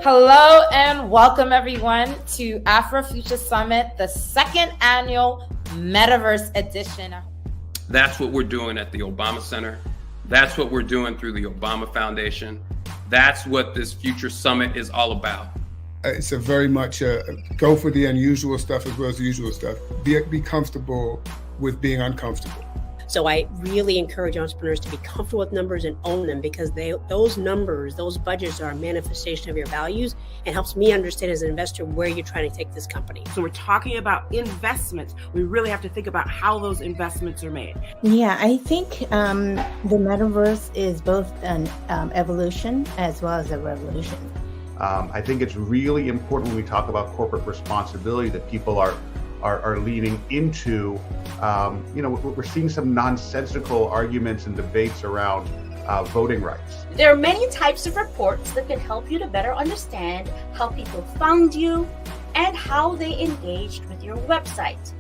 Hello and welcome everyone to Afro Future Summit, the second annual Metaverse edition. That's what we're doing at the Obama Center. That's what we're doing through the Obama Foundation. That's what this Future Summit is all about. It's a very much go for the unusual stuff as well as the usual stuff. Be comfortable with being uncomfortable. So I really encourage entrepreneurs to be comfortable with numbers and own them, because those numbers, those budgets are a manifestation of your values, and helps me understand as an investor where you're trying to take this company. So we're talking about investments. We really have to think about how those investments are made. Yeah, I think the metaverse is both an evolution as well as a revolution. I think it's really important when we talk about corporate responsibility that people are leaning into. We're seeing some nonsensical arguments and debates around voting rights. There are many types of reports that can help you to better understand how people found you and how they engaged with your website.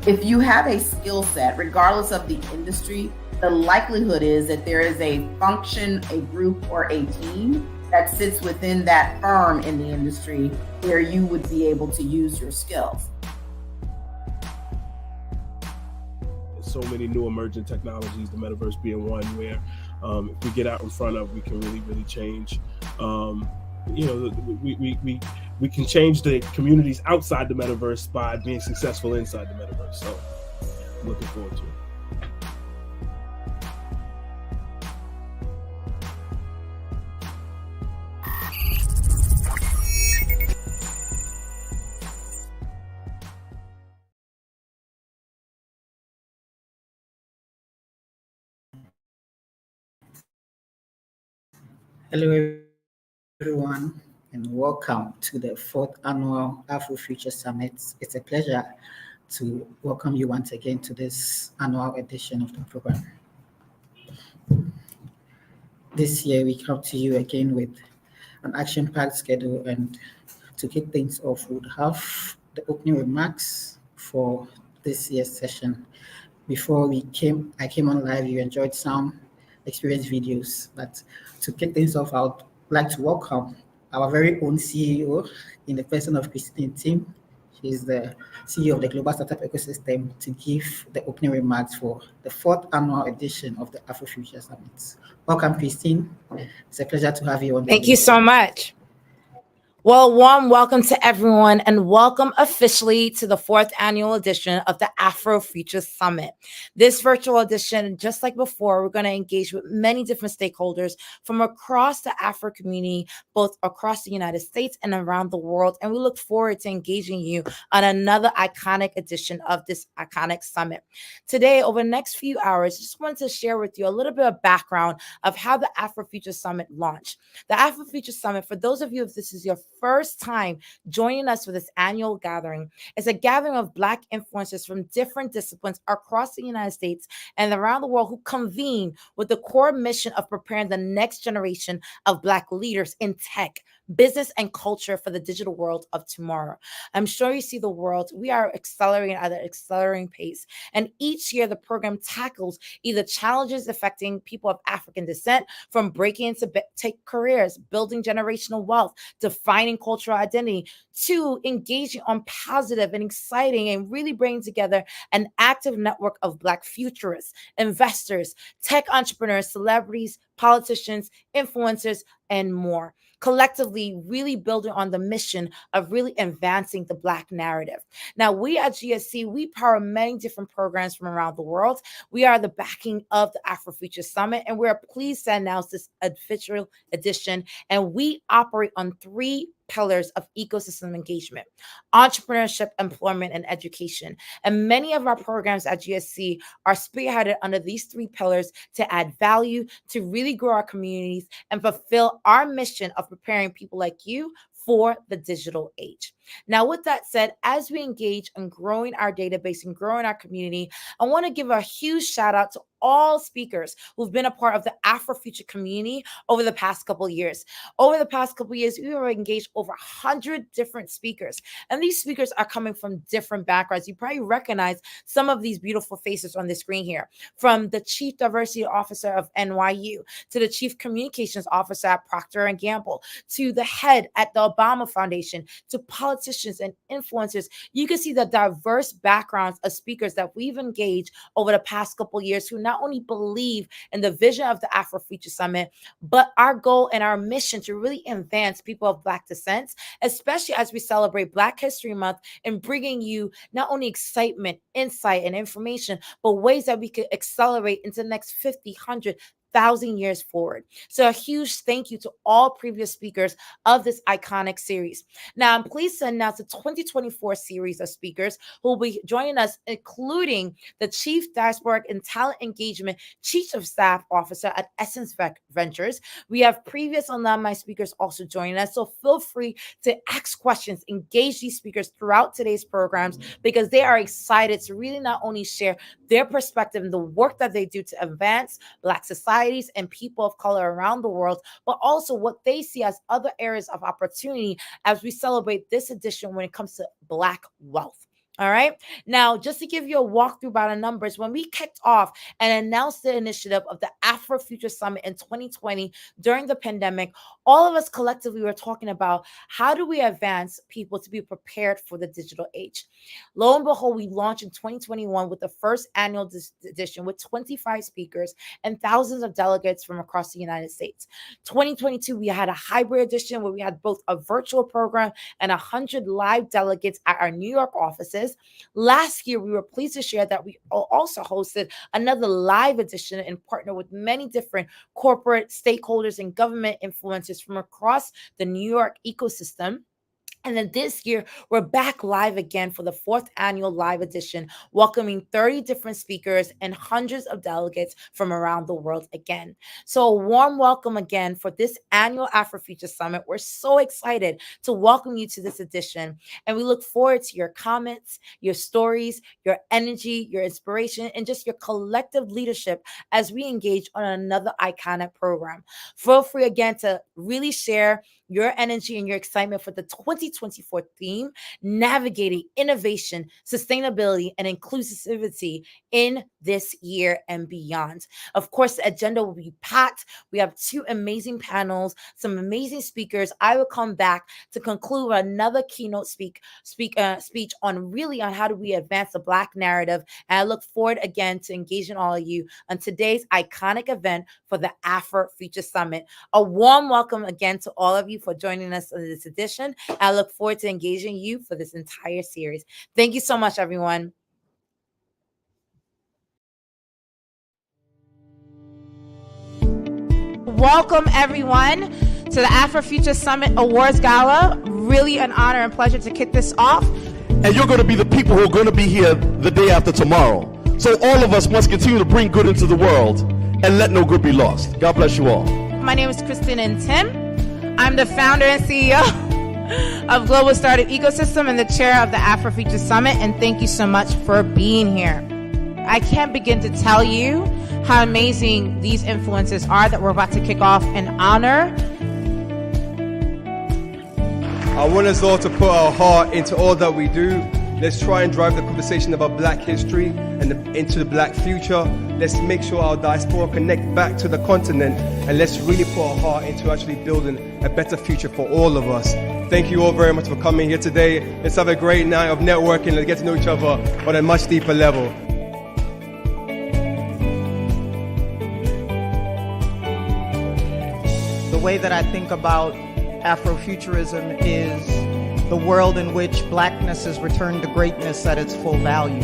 If you have a skill set, regardless of the industry, the likelihood is that there is a function, a group, or a team that sits within that firm in the industry where you would be able to use your skills. So many new emerging technologies, the metaverse being one where if we get out in front of, we can really change. We can change the communities outside the metaverse by being successful inside the metaverse. So I'm looking forward to it. Hello, everyone, and welcome to the fourth annual Afro Future Summit. It's a pleasure to welcome you once again to this annual edition of the program. This year, we come to you again with an action-packed schedule, and to kick things off, we would have the opening remarks for this year's session. Before I came on live, you enjoyed some experience videos, but to kick things off, I would like to welcome our very own CEO in the person of Christine Tim. She's the CEO of the Global Startup Ecosystem, to give the opening remarks for the fourth annual edition of the Afro Future Summit. Welcome, Christine. It's a pleasure to have you on. Thank you so much. Well, warm welcome to everyone, and welcome officially to the fourth annual edition of the Afro Future Summit. This virtual edition, just like before, we're going to engage with many different stakeholders from across the Afro community, both across the United States and around the world. And we look forward to engaging you on another iconic edition of this iconic summit. Today, over the next few hours, I just wanted to share with you a little bit of background of how the Afro Future Summit launched. The Afro Future Summit, for those of you, if this is your first time joining us for this annual gathering, is a gathering of Black influencers from different disciplines across the United States and around the world who convene with the core mission of preparing the next generation of Black leaders in tech, business and culture for the digital world of tomorrow. I'm sure you see the world. We are accelerating at an accelerating pace. And each year, the program tackles either challenges affecting people of African descent, from breaking into take careers, building generational wealth, defining cultural identity, to engaging on positive and exciting and really bringing together an active network of Black futurists, investors, tech entrepreneurs, celebrities, politicians, influencers, and more. Collectively, really building on the mission of really advancing the Black narrative. Now, we at GSC, we power many different programs from around the world. We are the backing of the Afro Future Summit, and we are pleased to announce this official edition. And we operate on 3 pillars of ecosystem engagement: entrepreneurship, employment, and education. And many of our programs at GSC are spearheaded under these 3 pillars to add value, to really grow our communities, and fulfill our mission of preparing people like you for the digital age. Now, with that said, as we engage in growing our database and growing our community, I want to give a huge shout out to all speakers who've been a part of the Afro Future community over the past couple of years. Over the past couple of years, we were engaged over 100 different speakers. And these speakers are coming from different backgrounds. You probably recognize some of these beautiful faces on the screen here, from the Chief Diversity Officer of NYU, to the Chief Communications Officer at Procter & Gamble, to the head at the Obama Foundation, to politicians and influencers. You can see the diverse backgrounds of speakers that we've engaged over the past couple of years, who not only believe in the vision of the Afro Future Summit, but our goal and our mission to really advance people of Black descent, especially as we celebrate Black History Month, and bringing you not only excitement, insight, and information, but ways that we could accelerate into the next 50, 100, 1,000 years forward. So a huge thank you to all previous speakers of this iconic series. Now, I'm pleased to announce the 2024 series of speakers who will be joining us, including the Chief Diasporic and Talent Engagement Chief of Staff Officer at Essence Ventures. We have previous alumni speakers also joining us, so feel free to ask questions, engage these speakers throughout today's programs, because they are excited to really not only share their perspective and the work that they do to advance Black society and people of color around the world, but also what they see as other areas of opportunity as we celebrate this edition when it comes to Black wealth. All right. Now, just to give you a walkthrough by the numbers, when we kicked off and announced the initiative of the Afro Future Summit in 2020 during the pandemic, all of us collectively were talking about how do we advance people to be prepared for the digital age. Lo and behold, we launched in 2021 with the first annual edition with 25 speakers and thousands of delegates from across the United States. 2022, we had a hybrid edition where we had both a virtual program and 100 live delegates at our New York offices. Last year, we were pleased to share that we also hosted another live edition and partnered with many different corporate stakeholders and government influencers from across the New York ecosystem. And then this year, we're back live again for the 4th annual live edition, welcoming 30 different speakers and hundreds of delegates from around the world again. So a warm welcome again for this annual Afro Future Summit. We're so excited to welcome you to this edition. And we look forward to your comments, your stories, your energy, your inspiration, and just your collective leadership as we engage on another iconic program. Feel free again to really share your energy and your excitement for the 2024 theme, navigating innovation, sustainability, and inclusivity in this year and beyond. Of course, the agenda will be packed. We have 2 amazing panels, some amazing speakers. I will come back to conclude with another keynote speech on how do we advance the Black narrative. And I look forward again to engaging all of you on today's iconic event for the Afro Future Summit. A warm welcome again to all of you for joining us in this edition. I look forward to engaging you for this entire series. Thank you so much, everyone. Welcome, everyone, to the Afro Future Summit Awards Gala. Really an honor and pleasure to kick this off. And you're going to be the people who are going to be here the day after tomorrow. So all of us must continue to bring good into the world and let no good be lost. God bless you all. My name is Kristen and Tim. I'm the founder and CEO of Global Startup Ecosystem and the chair of the Afro Future Summit. And thank you so much for being here. I can't begin to tell you how amazing these influences are that we're about to kick off in honor I want us all to put our heart into all that we do. Let's try and drive the conversation about Black history and into the Black future. Let's make sure our diaspora connect back to the continent, and let's really put our heart into actually building a better future for all of us. Thank you all very much for coming here today. Let's have a great night of networking and get to know each other on a much deeper level. The way that I think about Afrofuturism is the world in which Blackness is returned to greatness at its full value.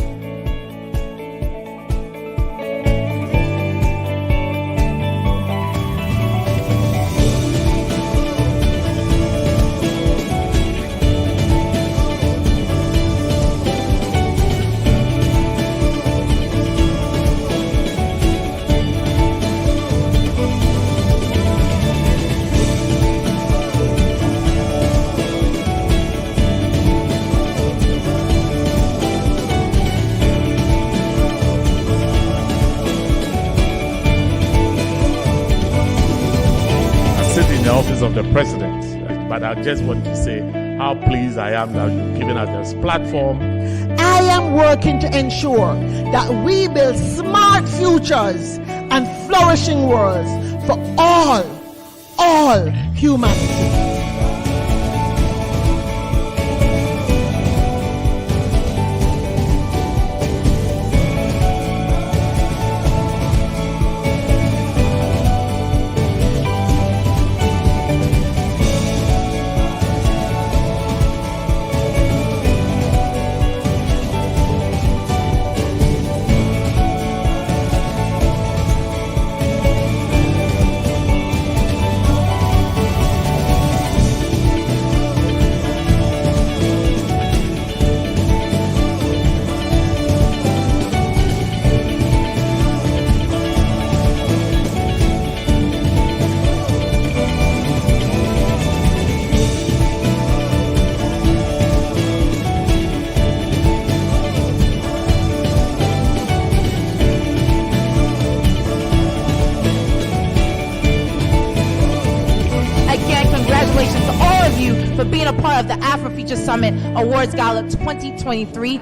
Of the president, but I just want to say how pleased I am that you've given us this platform. I am working to ensure that we build smart futures and flourishing worlds for all humanity. For being a part of the Afro Future Summit Awards Gala 2023.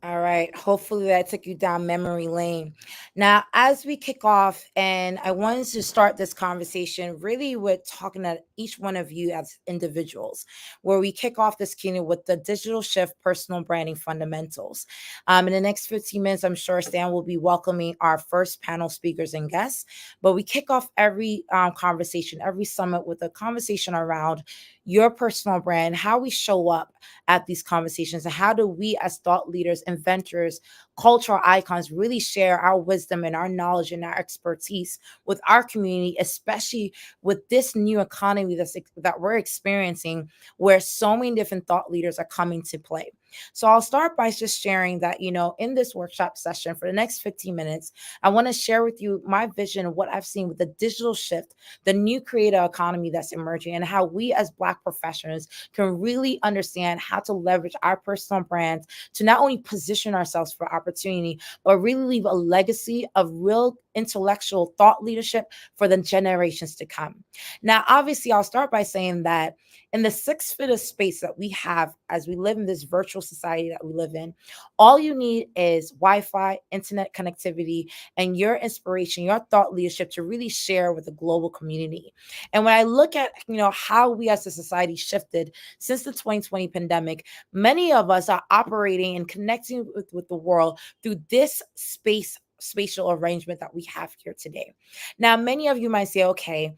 All right. Hopefully that took you down memory lane. Now, as we kick off, and I wanted to start this conversation really with talking to each one of you as individuals, where we kick off this keynote with the digital shift personal branding fundamentals. In the next 15 minutes, I'm sure Stan will be welcoming our first panel speakers and guests, but we kick off every conversation, every summit with a conversation around your personal brand, how we show up at these conversations, and how do we as thought leaders, inventors, cultural icons really share our wisdom and our knowledge and our expertise with our community, especially with this new economy that we're experiencing, where so many different thought leaders are coming to play. So I'll start by just sharing that, in this workshop session for the next 15 minutes, I want to share with you my vision of what I've seen with the digital shift, the new creator economy that's emerging, and how we as Black professionals can really understand how to leverage our personal brands to not only position ourselves for opportunity, but really leave a legacy of real intellectual thought leadership for the generations to come. Now, obviously, I'll start by saying that in the 6 feet of space that we have as we live in this virtual society that we live in, all you need is Wi-Fi, internet connectivity, and your inspiration, your thought leadership to really share with the global community. And when I look at, how we as a society shifted since the 2020 pandemic, many of us are operating and connecting with the world through this spatial arrangement that we have here today. Now, many of you might say, okay,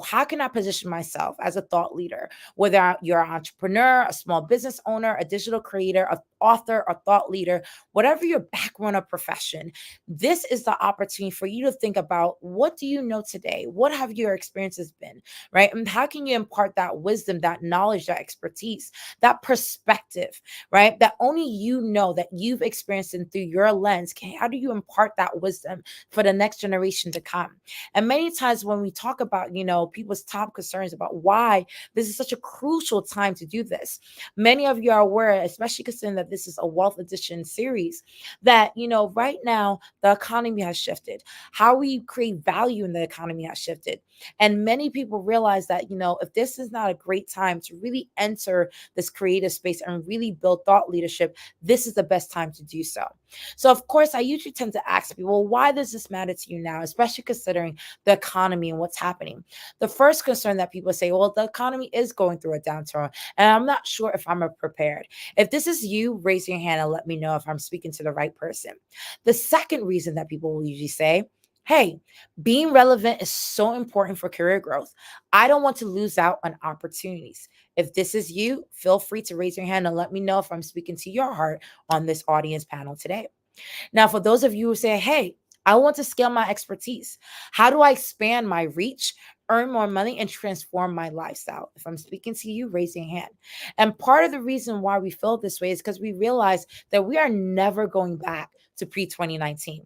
how can I position myself as a thought leader, whether you're an entrepreneur, a small business owner, a digital creator, an author, a thought leader, whatever your background or profession, this is the opportunity for you to think about, what do you know today? What have your experiences been, right? And how can you impart that wisdom, that knowledge, that expertise, that perspective, right? That only you know, that you've experienced and through your lens. How do you impart that wisdom for the next generation to come? And many times when we talk about, people's top concerns about why this is such a crucial time to do this. Many of you are aware, especially considering that this is a wealth edition series, that right now the economy has shifted. How we create value in the economy has shifted. And many people realize that, if this is not a great time to really enter this creative space and really build thought leadership, this is the best time to do so. So, of course, I usually tend to ask people, well, why does this matter to you now, especially considering the economy and what's happening? The first concern that people say, well, the economy is going through a downturn, and I'm not sure if I'm prepared. If this is you, raise your hand and let me know if I'm speaking to the right person. The second reason that people will usually say, hey, being relevant is so important for career growth. I don't want to lose out on opportunities. If this is you, feel free to raise your hand and let me know if I'm speaking to your heart on this audience panel today. Now, for those of you who say, hey, I want to scale my expertise. How do I expand my reach, earn more money, and transform my lifestyle? If I'm speaking to you, raise your hand. And part of the reason why we feel this way is because we realize that we are never going back to pre-2019.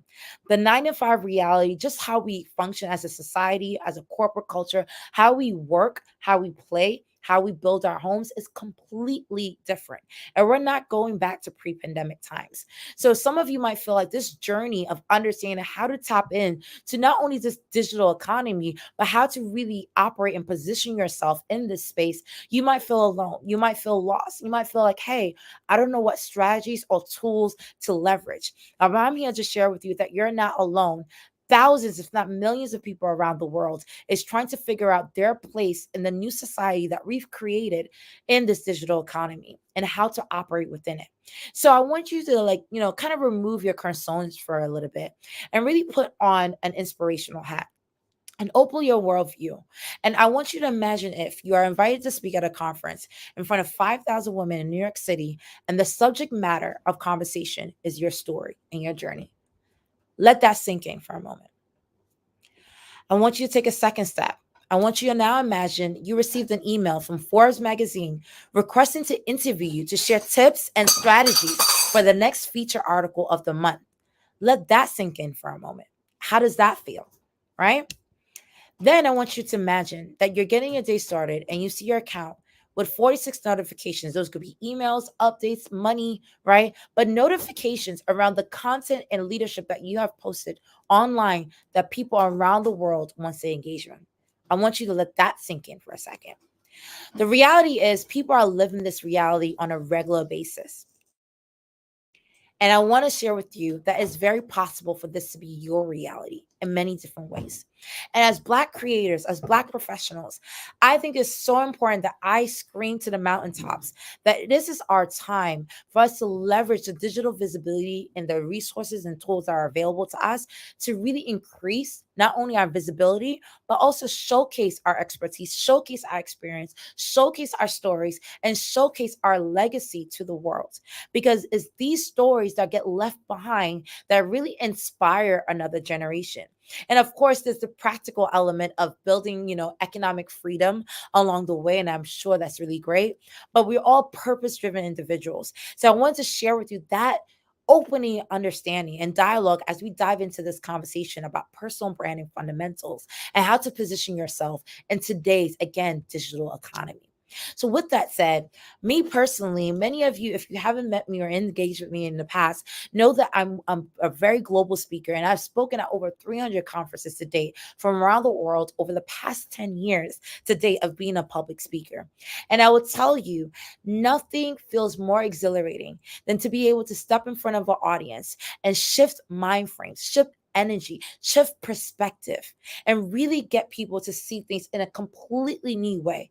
The 9-to-5 reality, just how we function as a society, as a corporate culture, how we work, how we play, how we build our homes is completely different. And we're not going back to pre-pandemic times. So some of you might feel like this journey of understanding how to tap in to not only this digital economy, but how to really operate and position yourself in this space. You might feel alone. You might feel lost. You might feel like, hey, I don't know what strategies or tools to leverage. I'm here to share with you that you're not alone. Thousands, if not millions of people around the world is trying to figure out their place in the new society that we've created in this digital economy and how to operate within it. So I want you to kind of remove your concerns for a little bit and really put on an inspirational hat and open your worldview. And I want you to imagine if you are invited to speak at a conference in front of 5,000 women in New York City, and the subject matter of conversation is your story and your journey. Let that sink in for a moment. I want you to take a second step. I want you to now imagine you received an email from Forbes magazine requesting to interview you to share tips and strategies for the next feature article of the month. Let that sink in for a moment. How does that feel? Right? Then I want you to imagine that you're getting your day started and you see your account with 46 notifications. Those could be emails, updates, money, right? But notifications around the content and leadership that you have posted online that people around the world want to engage in. I want you to let that sink in for a second. The reality is people are living this reality on a regular basis. And I want to share with you that it's very possible for this to be your reality in many different ways. And as Black creators, as Black professionals, I think it's so important that I scream to the mountaintops that this is our time for us to leverage the digital visibility and the resources and tools that are available to us to really increase not only our visibility, but also showcase our expertise, showcase our experience, showcase our stories, and showcase our legacy to the world. Because it's these stories that get left behind that really inspire another generation. And of course, there's the practical element of building, economic freedom along the way. And I'm sure that's really great. But we're all purpose-driven individuals. So I wanted to share with you that opening understanding and dialogue as we dive into this conversation about personal branding fundamentals and how to position yourself in today's, again, digital economy. So with that said, me personally, many of you, if you haven't met me or engaged with me in the past, know that I'm a very global speaker, and I've spoken at over 300 conferences to date from around the world over the past 10 years to date of being a public speaker. And I will tell you, nothing feels more exhilarating than to be able to step in front of an audience and shift mind frames, shift energy, shift perspective, and really get people to see things in a completely new way.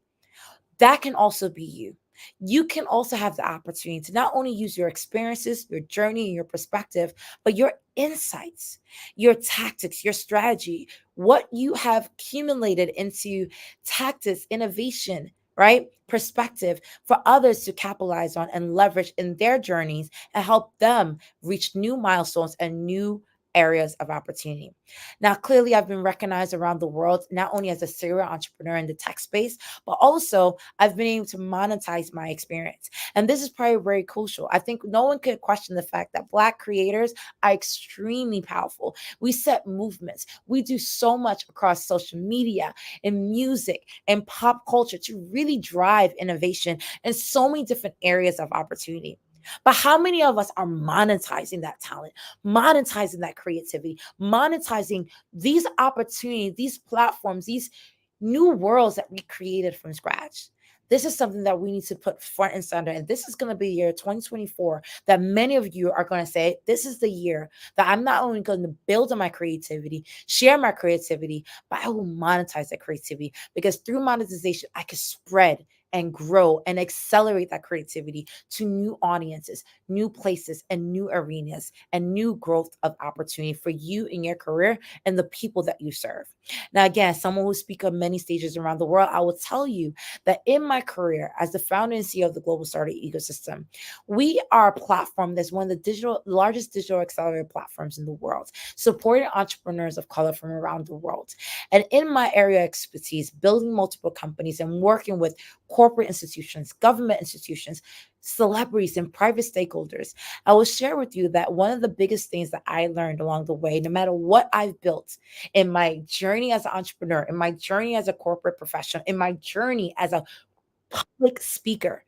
That can also be you. You can also have the opportunity to not only use your experiences, your journey, and your perspective, but your insights, your tactics, your strategy, what you have accumulated into tactics, innovation, right? Perspective for others to capitalize on and leverage in their journeys and help them reach new milestones and new areas of opportunity. Now, clearly, I've been recognized around the world, not only as a serial entrepreneur in the tech space, but also I've been able to monetize my experience. And this is probably very crucial. I think no one could question the fact that Black creators are extremely powerful. We set movements. We do so much across social media and music and pop culture to really drive innovation in so many different areas of opportunity. But how many of us are monetizing that talent, monetizing that creativity, monetizing these opportunities, these platforms, these new worlds that we created from scratch? This is something that we need to put front and center. And this is going to be year 2024 that many of you are going to say, this is the year that I'm not only going to build on my creativity, share my creativity, but I will monetize that creativity, because through monetization, I can spread and grow and accelerate that creativity to new audiences, new places, and new arenas, and new growth of opportunity for you in your career and the people that you serve. Now, again, someone who speaks on many stages around the world, I will tell you that in my career as the founder and CEO of the Global Startup Ecosystem, we are a platform that's one of the largest digital accelerator platforms in the world, supporting entrepreneurs of color from around the world. And in my area of expertise, building multiple companies and working with corporate institutions, government institutions, celebrities, and private stakeholders, I will share with you that one of the biggest things that I learned along the way, no matter what I've built in my journey as an entrepreneur, in my journey as a corporate professional, in my journey as a public speaker,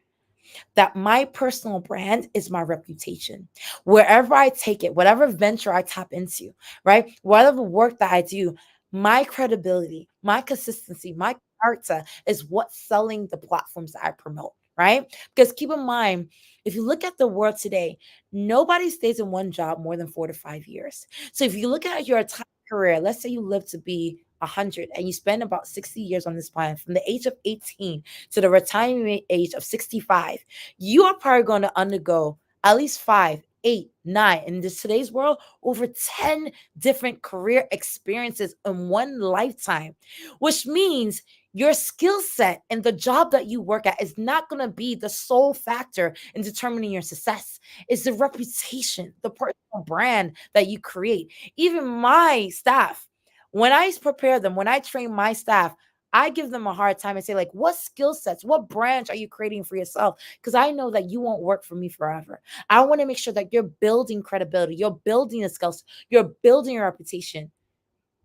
that my personal brand is my reputation. Wherever I take it, whatever venture I tap into, right? Whatever work that I do, my credibility, my consistency, my character is what's selling the platforms that I promote, right? Because keep in mind, if you look at the world today, nobody stays in one job more than 4 to 5 years. So if you look at your entire career, let's say you live to be 100 and you spend about 60 years on this planet, from the age of 18 to the retirement age of 65, you are probably going to undergo at least 5, 8, 9, in today's world, over 10 different career experiences in one lifetime, which means your skill set and the job that you work at is not going to be the sole factor in determining your success. It's the reputation, the personal brand that you create. Even my staff, when I prepare them, when I train my staff, I give them a hard time and say, like, what skill sets, what branch are you creating for yourself? Because I know that you won't work for me forever. I want to make sure that you're building credibility, you're building the skills, you're building your reputation.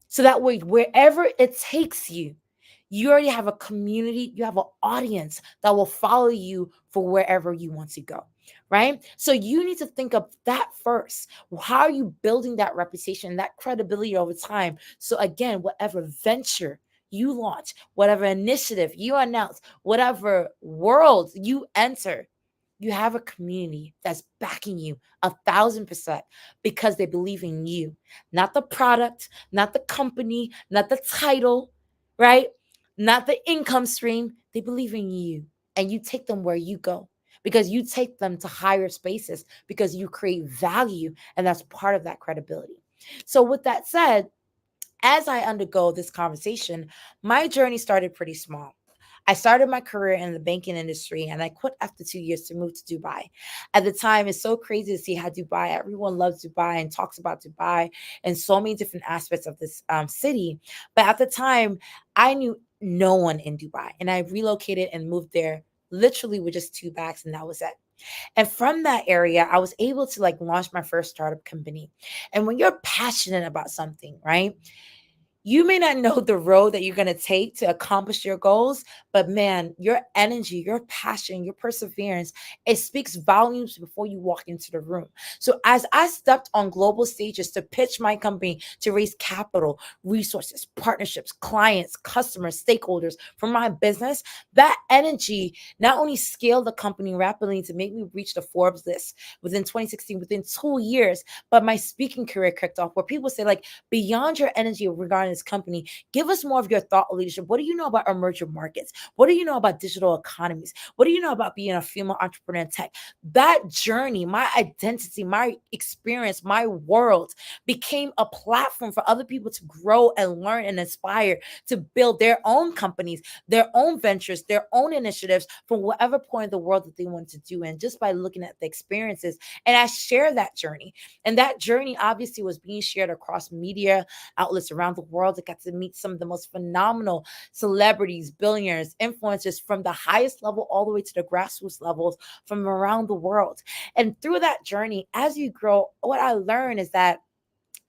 So that way, wherever it takes you, you already have a community, you have an audience that will follow you for wherever you want to go, right? So you need to think of that first. How are you building that reputation, that credibility over time? So again, whatever venture you launch, whatever initiative you announce, whatever world you enter, you have a community that's backing you 1,000% because they believe in you, not the product, not the company, not the title, right? Not the income stream. They believe in you, and you take them where you go, because you take them to higher spaces, because you create value, and that's part of that credibility. So with that said, as I undergo this conversation, my journey started pretty small. I started my career in the banking industry and I quit after 2 years to move to Dubai. At the time, it's so crazy to see how Dubai, everyone loves Dubai and talks about Dubai and so many different aspects of this city. But at the time, I knew no one in Dubai, and I relocated and moved there literally with just 2 bags, and that was it. And from that area, I was able to like launch my first startup company. And when you're passionate about something, right? You may not know the road that you're going to take to accomplish your goals, but man, your energy, your passion, your perseverance, it speaks volumes before you walk into the room. So as I stepped on global stages to pitch my company, to raise capital, resources, partnerships, clients, customers, stakeholders for my business, that energy not only scaled the company rapidly to make me reach the Forbes list within 2016, within 2 years, but my speaking career kicked off, where people say, like, beyond your energy regarding this company. Give us more of your thought leadership. What do you know about emerging markets? What do you know about digital economies? What do you know about being a female entrepreneur in tech? That journey, my identity, my experience, my world became a platform for other people to grow and learn and inspire to build their own companies, their own ventures, their own initiatives from whatever point of the world that they want to do. And just by looking at the experiences, and I share that journey. And that journey obviously was being shared across media outlets around the world. I got to meet some of the most phenomenal celebrities, billionaires, influencers from the highest level all the way to the grassroots levels from around the world. And through that journey, as you grow, what I learned is that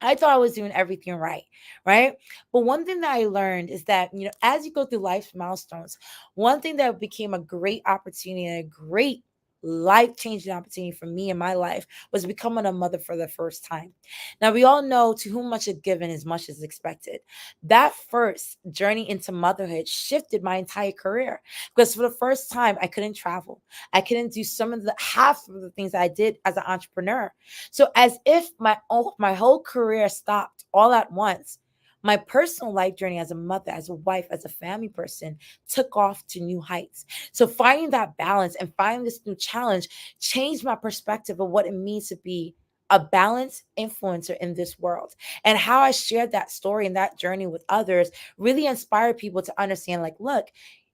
I thought I was doing everything right, right? But one thing that I learned is that, as you go through life's milestones, one thing that became a great opportunity and a great life-changing opportunity for me in my life was becoming a mother for the first time. Now, we all know to whom much is given is much is expected. That first journey into motherhood shifted my entire career because for the first time, I couldn't travel. I couldn't do some of the half of the things I did as an entrepreneur. So as if my whole career stopped all at once, my personal life journey as a mother, as a wife, as a family person took off to new heights. So finding that balance and finding this new challenge changed my perspective of what it means to be a balanced influencer in this world. And how I shared that story and that journey with others really inspired people to understand, like, look,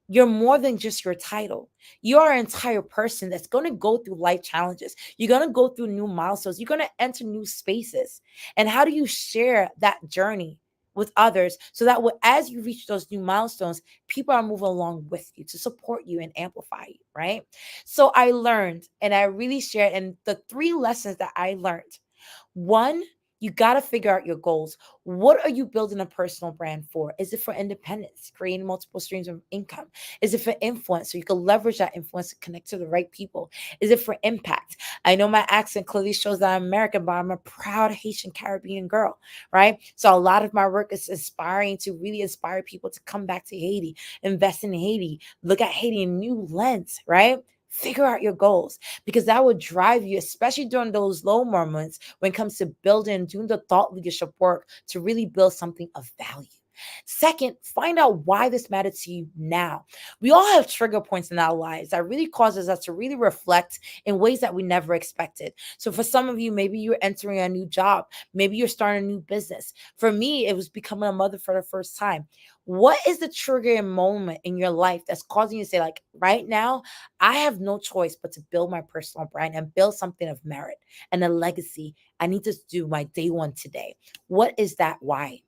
you're more than just your title. You are an entire person that's going to go through life challenges. You're going to go through new milestones. You're going to enter new spaces. And how do you share that journey with others so that as you reach those new milestones, people are moving along with you to support you and amplify you, right? So I learned, and I really shared, and the 3 lessons that I learned. One, you got to figure out your goals. What are you building a personal brand for? Is it for independence, creating multiple streams of income? Is it for influence so you can leverage that influence to connect to the right people? Is it for impact? I know my accent clearly shows that I'm American, but I'm a proud Haitian Caribbean girl, right? So a lot of my work is inspiring to really inspire people to come back to Haiti, invest in Haiti, look at Haiti in a new lens, right? Figure out your goals because that will drive you, especially during those low moments when it comes to building, doing the thought leadership work to really build something of value. Second, find out why this matters to you now. We all have trigger points in our lives that really causes us to really reflect in ways that we never expected. So for some of you, maybe you're entering a new job. Maybe you're starting a new business. For me, it was becoming a mother for the first time. What is the triggering moment in your life that's causing you to say, like, right now, I have no choice but to build my personal brand and build something of merit and a legacy. I need to do my day one today. What is that why?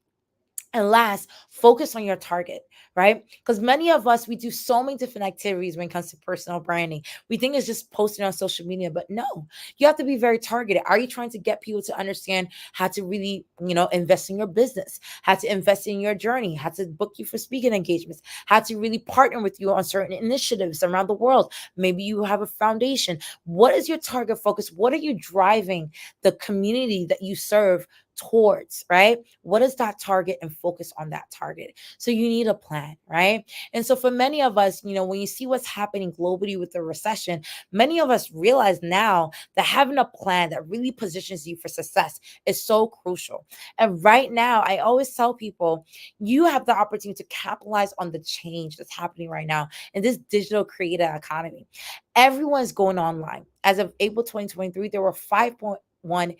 And last, focus on your target, right? Because many of us, we do so many different activities when it comes to personal branding. We think it's just posting on social media, but no, you have to be very targeted. Are you trying to get people to understand how to really, invest in your business, how to invest in your journey, how to book you for speaking engagements, how to really partner with you on certain initiatives around the world? Maybe you have a foundation. What is your target focus? What are you driving the community that you serve towards, right? What is that target, and focus on that target? So you need a plan, right? And so for many of us, when you see what's happening globally with the recession, many of us realize now that having a plan that really positions you for success is so crucial. And right now, I always tell people, you have the opportunity to capitalize on the change that's happening right now in this digital creator economy. Everyone's going online. As of April 2023, there were 5.1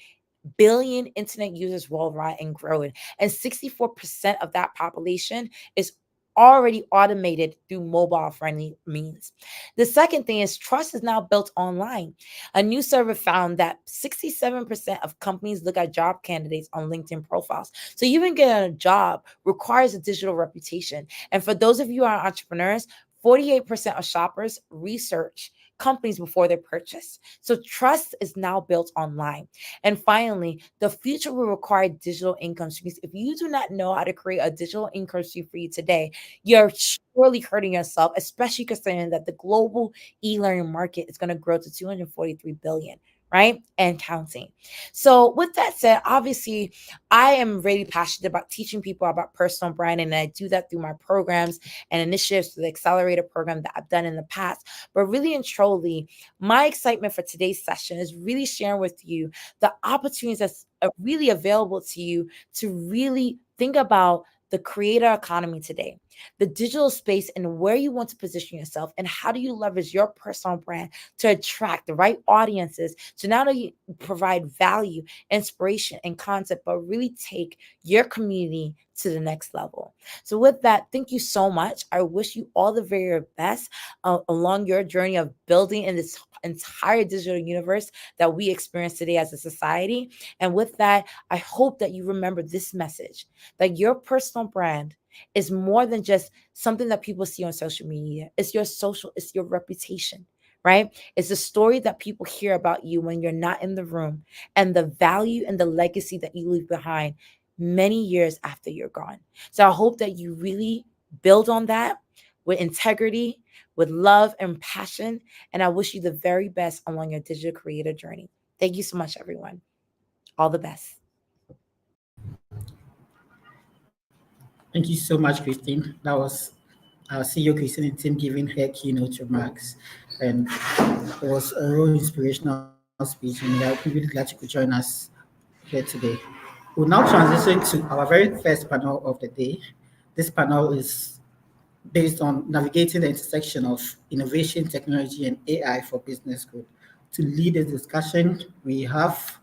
billion internet users worldwide and growing. And 64% of that population is already automated through mobile friendly means. The second thing is trust is now built online. A new survey found that 67% of companies look at job candidates on LinkedIn profiles. So even getting a job requires a digital reputation. And for those of you who are entrepreneurs, 48% of shoppers research companies before they purchase. So trust is now built online. And finally, the future will require digital income streams. If you do not know how to create a digital income stream for you today, you're surely hurting yourself, especially considering that the global e-learning market is going to grow to 243 billion, right? And counting. So with that said, obviously, I am really passionate about teaching people about personal branding, and I do that through my programs and initiatives through the accelerator program that I've done in the past. But really and truly, my excitement for today's session is really sharing with you the opportunities that's really available to you to really think about the creator economy today, the digital space, and where you want to position yourself, and how do you leverage your personal brand to attract the right audiences to not only provide value, inspiration, and concept, but really take your community to the next level. So with that, thank you so much. I wish you all the very best along your journey of building in this entire digital universe that we experience today as a society. And with that, I hope that you remember this message, that your personal brand is more than just something that people see on social media. It's your reputation, right? It's the story that people hear about you when you're not in the room, and the value and the legacy that you leave behind many years after you're gone. So I hope that you really build on that with integrity, with love and passion. And I wish you the very best along your digital creator journey. Thank you so much, everyone. All the best. Thank you so much, Christine. That was our CEO, Christine, and team giving her keynote remarks. And it was a real inspirational speech, and we are really glad you could join us here today. We'll now transition to our very first panel of the day. This panel is based on navigating the intersection of innovation, technology, and AI for business growth. To lead the discussion, we have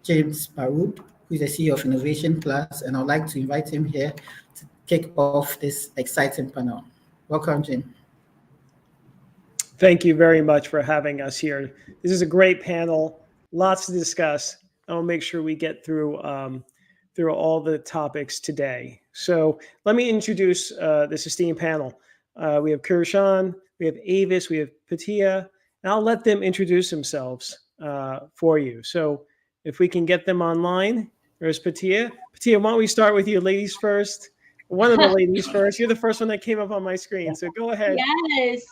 James Baroud, who is the CEO of Innovation Plus, and I'd like to invite him here to kick off this exciting panel. Welcome, Jim. Thank you very much for having us here. This is a great panel, lots to discuss. I'll make sure we get through all the topics today. So let me introduce this esteemed panel. We have Kirshan, we have Avis, we have Patia, and I'll let them introduce themselves for you. So if we can get them online, there's Patia. Patia, why don't we start with you, ladies first? One of the ladies first. You're the first one that came up on my screen, so go ahead.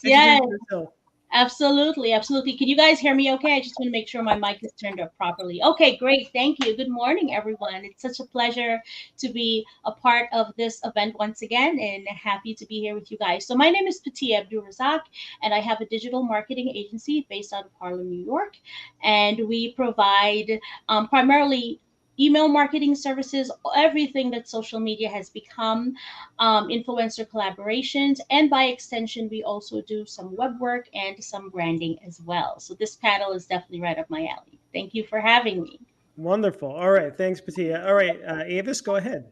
Yes. Absolutely. Can you guys hear me okay? I just want to make sure my mic is turned up properly. Okay, great. Thank you. Good morning, everyone. It's such a pleasure to be a part of this event once again, and happy to be here with you guys. So my name is Patia Abdul-Razak, and I have a digital marketing agency based out of Harlem, New York. And we provide primarily email marketing services, everything that social media has become, influencer collaborations, and by extension, we also do some web work and some branding as well. So this panel is definitely right up my alley. Thank you for having me. Wonderful. All right. Thanks, Patia. All right, Avis, go ahead.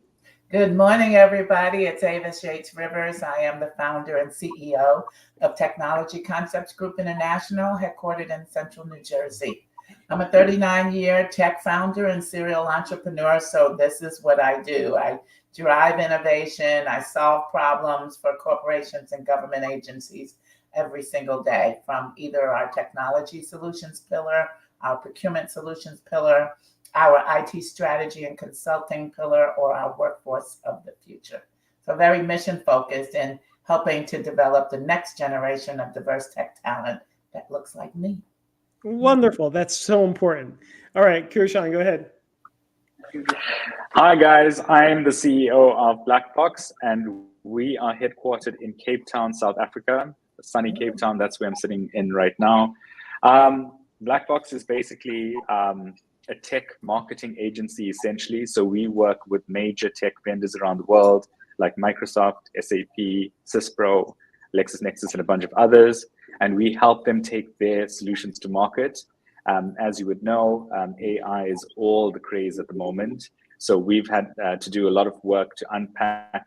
Good morning, everybody. It's Avis Yates Rivers. I am the founder and CEO of Technology Concepts Group International, headquartered in Central New Jersey. I'm a 39-year tech founder and serial entrepreneur, so this is what I do. I drive innovation. I solve problems for corporations and government agencies every single day, from either our technology solutions pillar, our procurement solutions pillar, our IT strategy and consulting pillar, or our workforce of the future. So very mission focused in helping to develop the next generation of diverse tech talent that looks like me. Wonderful. That's so important. All right, Kirshan, go ahead. Hi, guys. I'm the CEO of Blackbox, and we are headquartered in Cape Town, South Africa, sunny Cape Town. That's where I'm sitting in right now. Blackbox is basically a tech marketing agency, essentially. So we work with major tech vendors around the world, like Microsoft, SAP, Cispro, LexisNexis, and a bunch of others. And we help them take their solutions to market. As you would know, AI is all the craze at the moment. So we've had to do a lot of work to unpack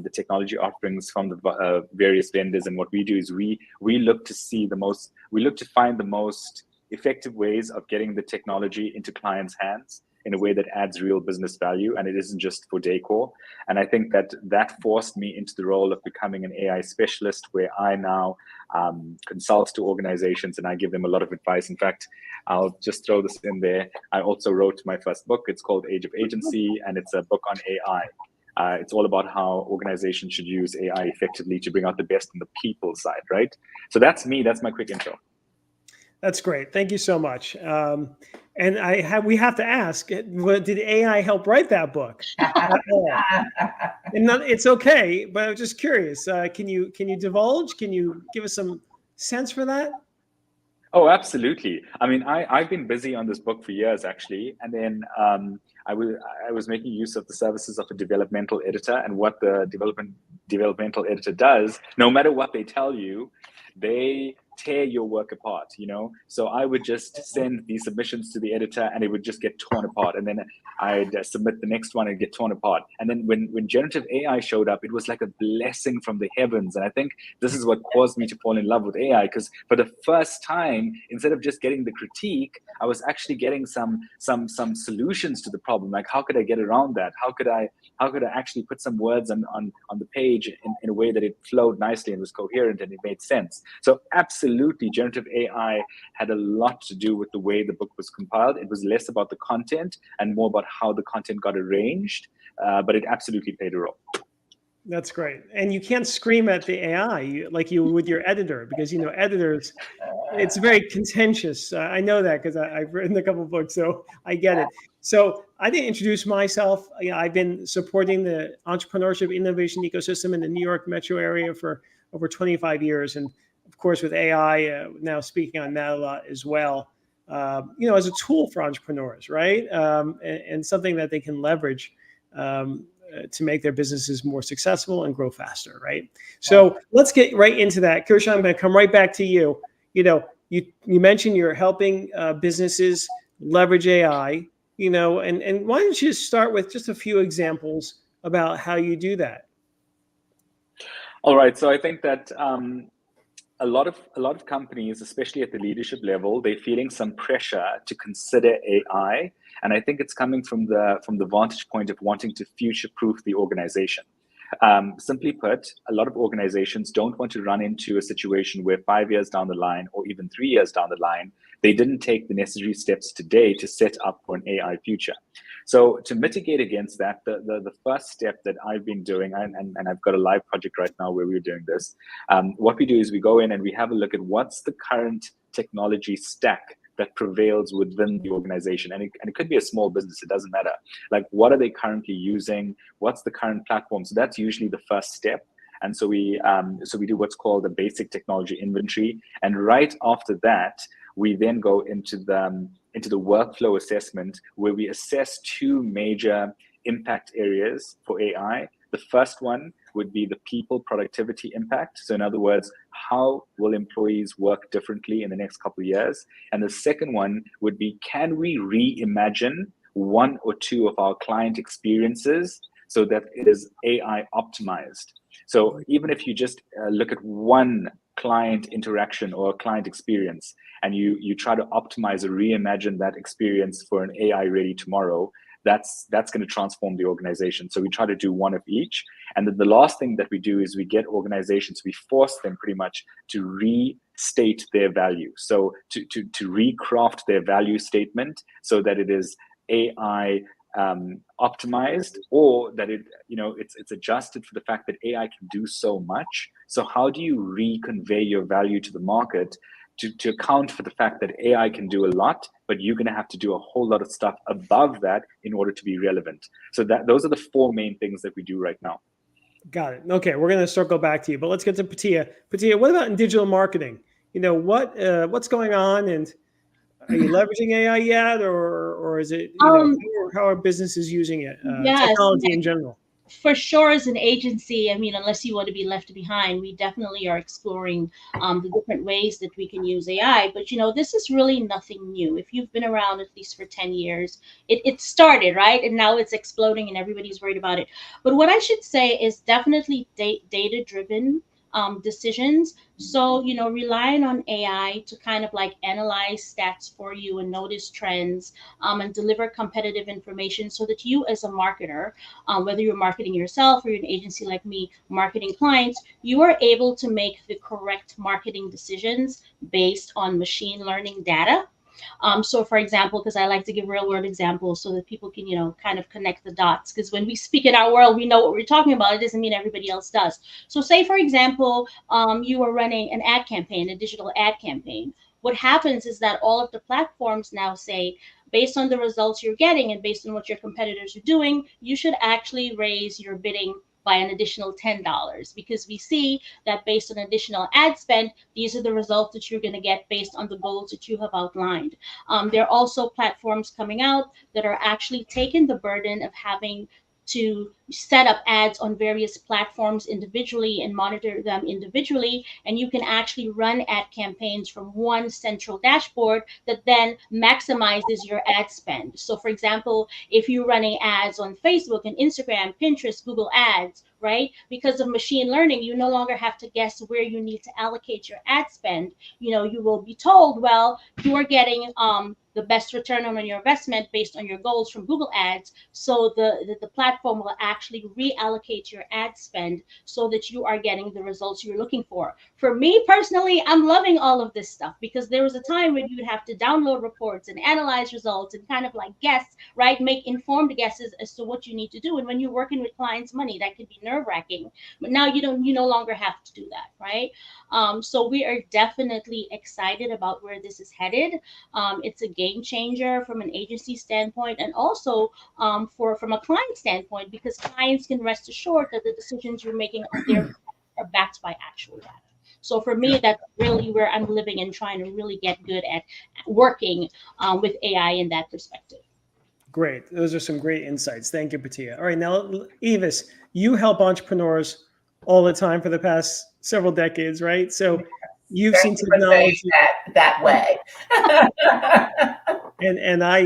the technology offerings from the various vendors. And what we do is we look to find the most effective ways of getting the technology into clients' hands in a way that adds real business value, and it isn't just for decor. And I think that forced me into the role of becoming an AI specialist, where I now consult to organizations and I give them a lot of advice. In fact, I'll just throw this in there. I also wrote my first book. It's called Age of Agency, and it's a book on AI. It's all about how organizations should use AI effectively to bring out the best on the people side, right? So that's me. That's my quick intro. That's great. Thank you so much. And we have to ask, did AI help write that book? It's okay, but I'm just curious. Can you divulge? Can you give us some sense for that? Oh, absolutely. I mean, I've been busy on this book for years, actually. And then I was making use of the services of a developmental editor, and what the developmental editor does, no matter what they tell you, they tear your work apart, you know? So I would just send these submissions to the editor and it would just get torn apart. And then I'd submit the next one and get torn apart. And then when generative AI showed up, it was like a blessing from the heavens. And I think this is what caused me to fall in love with AI, because for the first time, instead of just getting the critique, I was actually getting some solutions to the problem. Like, how could I get around that? How could I actually put some words on the page in a way that it flowed nicely and was coherent and it made sense? So absolutely, generative AI had a lot to do with the way the book was compiled. It was less about the content and more about how the content got arranged, but it absolutely played a role. That's great. And you can't scream at the AI like you would your editor, because, you know, editors, it's very contentious. I know that because I've written a couple of books, so I get it. So I didn't introduce myself. I've been supporting the entrepreneurship innovation ecosystem in the New York metro area for over 25 years. And of course, with AI, now speaking on that a lot as well, you know, as a tool for entrepreneurs, right? And something that they can leverage to make their businesses more successful and grow faster, right? So let's get right into that. Kirsha, I'm going to come right back to you. You know, you mentioned you're helping businesses leverage AI, you know, and why don't you start with just a few examples about how you do that? All right. So I think that a lot of companies, especially at the leadership level, they're feeling some pressure to consider AI, and I think it's coming from the vantage point of wanting to future-proof the organization. Simply put, a lot of organizations don't want to run into a situation where 5 years down the line, or even 3 years down the line, they didn't take the necessary steps today to set up for an AI future. So to mitigate against that, the first step that I've been doing, and I've got a live project right now where we're doing this, what we do is we go in and we have a look at what's the current technology stack that prevails within the organization. And it could be a small business, it doesn't matter. Like, what are they currently using? What's the current platform? So that's usually the first step. And so we do what's called a basic technology inventory. And right after that, we then go into the workflow assessment, where we assess two major impact areas for AI. The first one would be the people productivity impact. So in other words, how will employees work differently in the next couple of years? And the second one would be, can we reimagine one or two of our client experiences so that it is AI optimized? So even if you just look at one client interaction or client experience, and you try to optimize or reimagine that experience for an AI ready tomorrow, that's going to transform the organization. So we try to do one of each. And then the last thing that we do is we get organizations, we force them pretty much to restate their value. So to recraft their value statement so that it is AI optimized, or that it's adjusted for the fact that AI can do so much. So how do you reconvey your value to the market to account for the fact that AI can do a lot, but you're going to have to do a whole lot of stuff above that in order to be relevant? So those are the four main things that we do right now. Got it. Okay, we're going to circle back to you, but let's get to Patia. Patia, what about in digital marketing? You know, what's going on, and are you leveraging AI yet, or is it, how are businesses using it? Yes, technology in general. For sure, as an agency, I mean, unless you want to be left behind, we definitely are exploring the different ways that we can use AI. But, you know, this is really nothing new. If you've been around at least for 10 years, it started, right? And now it's exploding and everybody's worried about it. But what I should say is definitely data-driven decisions. So, you know, relying on AI to kind of like analyze stats for you and notice trends and deliver competitive information so that you as a marketer, whether you're marketing yourself or you're an agency like me, marketing clients, you are able to make the correct marketing decisions based on machine learning data. So for example, because I like to give real world examples so that people can, you know, kind of connect the dots. Because when we speak in our world, we know what we're talking about. It doesn't mean everybody else does. So say, for example, you are running an ad campaign, a digital ad campaign. What happens is that all of the platforms now say, based on the results you're getting and based on what your competitors are doing, you should actually raise your bidding by an additional $10, because we see that based on additional ad spend, these are the results that you're going to get based on the goals that you have outlined. There are also platforms coming out that are actually taking the burden of having to set up ads on various platforms individually and monitor them individually. And you can actually run ad campaigns from one central dashboard that then maximizes your ad spend. So for example, if you're running ads on Facebook and Instagram, Pinterest, Google Ads, right? Because of machine learning, you no longer have to guess where you need to allocate your ad spend. You will be told, well, you are getting the best return on your investment based on your goals from Google Ads. So the platform will actually reallocate your ad spend so that you are getting the results you're looking for. For me personally, I'm loving all of this stuff, because there was a time when you'd have to download reports and analyze results and kind of like guess, right? Make informed guesses as to what you need to do. And when you're working with clients' money, that can be nerve-wracking. But now you no longer have to do that, right? So we are definitely excited about where this is headed. It's a game changer from an agency standpoint, and also from a client standpoint, because clients can rest assured that the decisions you're making on their are backed by actual data. So for me, that's really where I'm living and trying to really get good at working with AI in that perspective. Great. Those are some great insights. Thank you, Patia. All right, now, Evis, you help entrepreneurs all the time for the past several decades, right? So you've seen technology that way. and I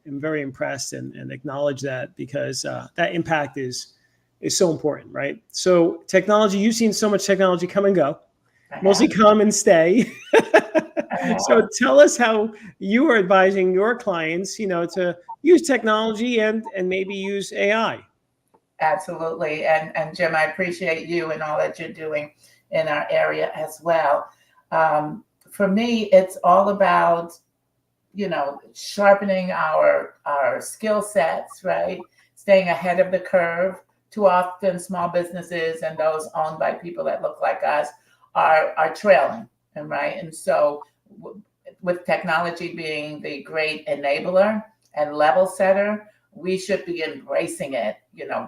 am very impressed and acknowledge that, because that impact is so important, right? So technology, you've seen so much technology come and go, mostly come and stay. So tell us how you are advising your clients, to use technology and maybe use AI. Absolutely. And Jim, I appreciate you and all that you're doing in our area as well. For me, it's all about, sharpening our skill sets, right? Staying ahead of the curve. Too often, small businesses and those owned by people that look like us are trailing, right? And so with technology being the great enabler and level setter, we should be embracing it,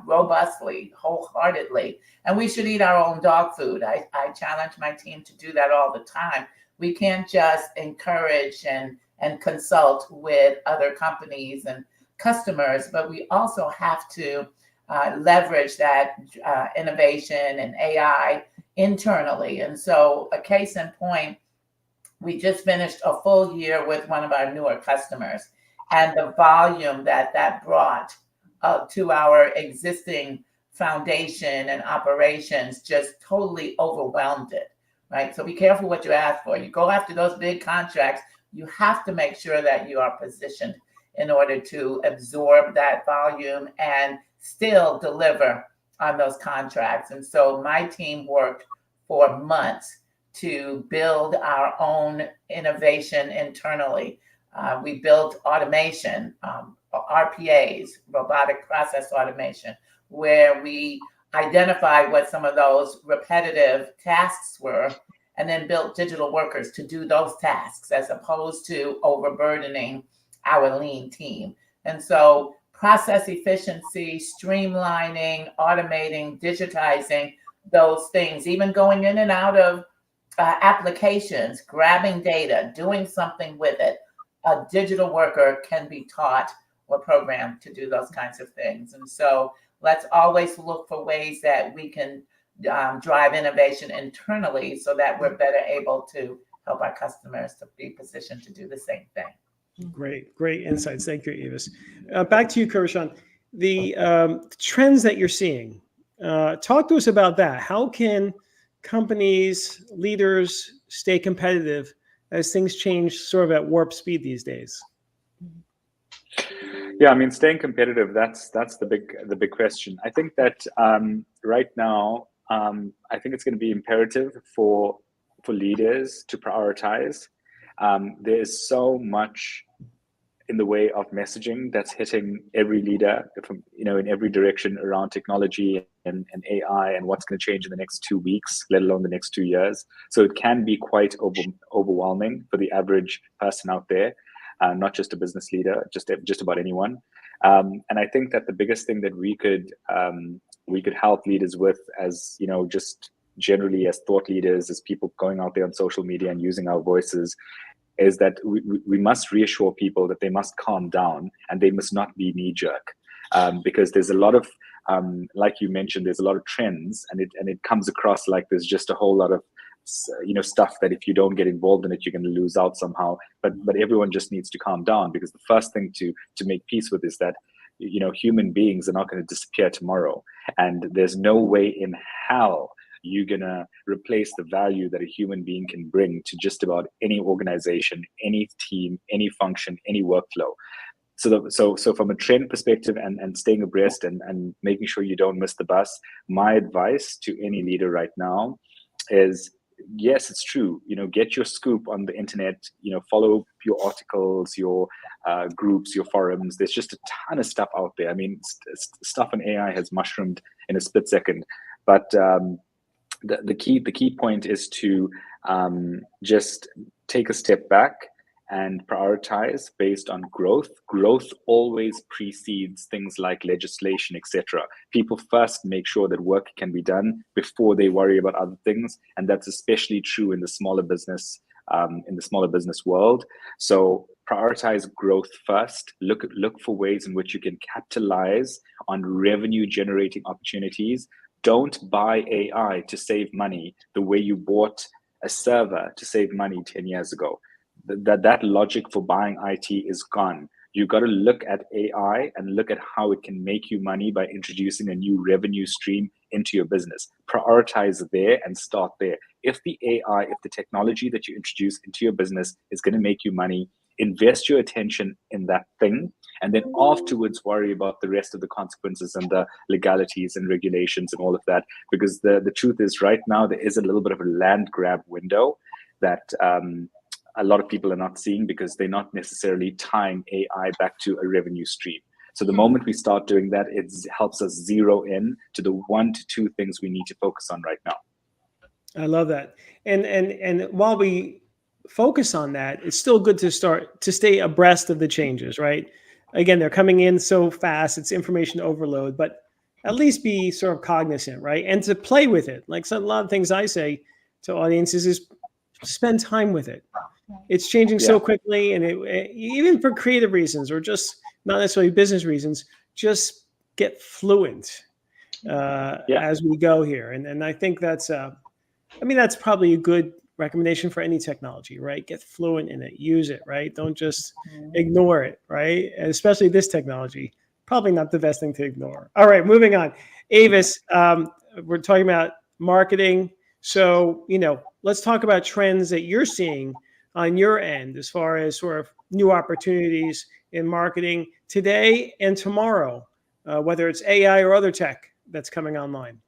robustly, wholeheartedly. And we should eat our own dog food. I challenge my team to do that all the time. We can't just encourage and consult with other companies and customers, but we also have to leverage that innovation and AI internally. And so a case in point, we just finished a full year with one of our newer customers, and the volume that brought to our existing foundation and operations just totally overwhelmed it, right? So be careful what you ask for. You go after those big contracts, you have to make sure that you are positioned in order to absorb that volume and still deliver on those contracts. And so my team worked for months to build our own innovation internally. We built automation, RPAs, robotic process automation, where we identified what some of those repetitive tasks were, and then built digital workers to do those tasks, as opposed to overburdening our lean team. And so process efficiency, streamlining, automating, digitizing those things, even going in and out of applications, grabbing data, doing something with it. A digital worker can be taught or programmed to do those kinds of things. And so let's always look for ways that we can drive innovation internally so that we're better able to help our customers to be positioned to do the same thing. Great insights. Thank you, Evis. Back to you, Kurshan. The trends that you're seeing, talk to us about that. How can companies, leaders stay competitive as things change sort of at warp speed these days? Yeah, I mean, staying competitive, that's the big question. I think that right now, I think it's going to be imperative for leaders to prioritize. There is so much in the way of messaging that's hitting every leader from, in every direction around technology and AI and what's going to change in the next 2 weeks, let alone the next 2 years. So it can be quite overwhelming for the average person out there, not just a business leader, just about anyone. And I think that the biggest thing that we could help leaders with, as you know, just generally as thought leaders, as people going out there on social media and using our voices, is that we must reassure people that they must calm down and they must not be knee-jerk, because there's a lot of like you mentioned, there's a lot of trends, and it comes across like there's just a whole lot of stuff that if you don't get involved in it, you're going to lose out somehow. But everyone just needs to calm down, because the first thing to make peace with is that human beings are not going to disappear tomorrow, and there's no way in hell you're going to replace the value that a human being can bring to just about any organization, any team, any function, any workflow. So from a trend perspective and staying abreast and making sure you don't miss the bus, my advice to any leader right now is, yes, it's true. Get your scoop on the internet, follow your articles, your groups, your forums. There's just a ton of stuff out there. I mean, stuff on AI has mushroomed in a split second, but the key point is to just take a step back and prioritize based on growth. Growth always precedes things like legislation, etc. People first make sure that work can be done before they worry about other things, and that's especially true in the smaller business world. So prioritize growth first. Look for ways in which you can capitalize on revenue generating opportunities. Don't buy AI to save money the way you bought a server to save money 10 years ago. That logic for buying IT is gone. You got to look at AI and look at how it can make you money by introducing a new revenue stream into your business. Prioritize there and start there. If the technology that you introduce into your business is going to make you money, invest your attention in that thing, and then afterwards worry about the rest of the consequences and the legalities and regulations and all of that. Because the truth is, right now there is a little bit of a land grab window that a lot of people are not seeing, because they're not necessarily tying AI back to a revenue stream. So the moment we start doing that, it helps us zero in to the 1 to 2 things we need to focus on right now. I love that. And while we focus on that, it's still good to stay abreast of the changes, right? Again, they're coming in so fast, it's information overload, but at least be sort of cognizant, right? And to play with it. Like a lot of things I say to audiences is spend time with it. It's changing so quickly, and even for creative reasons or just not necessarily business reasons, just get fluent as we go here. And I think that's probably a good recommendation for any technology, right? Get fluent in it, use it, right? Don't just ignore it, right? And especially this technology, probably not the best thing to ignore. All right, moving on. Avis, we're talking about marketing. So, let's talk about trends that you're seeing on your end as far as sort of new opportunities in marketing today and tomorrow, whether it's AI or other tech that's coming online.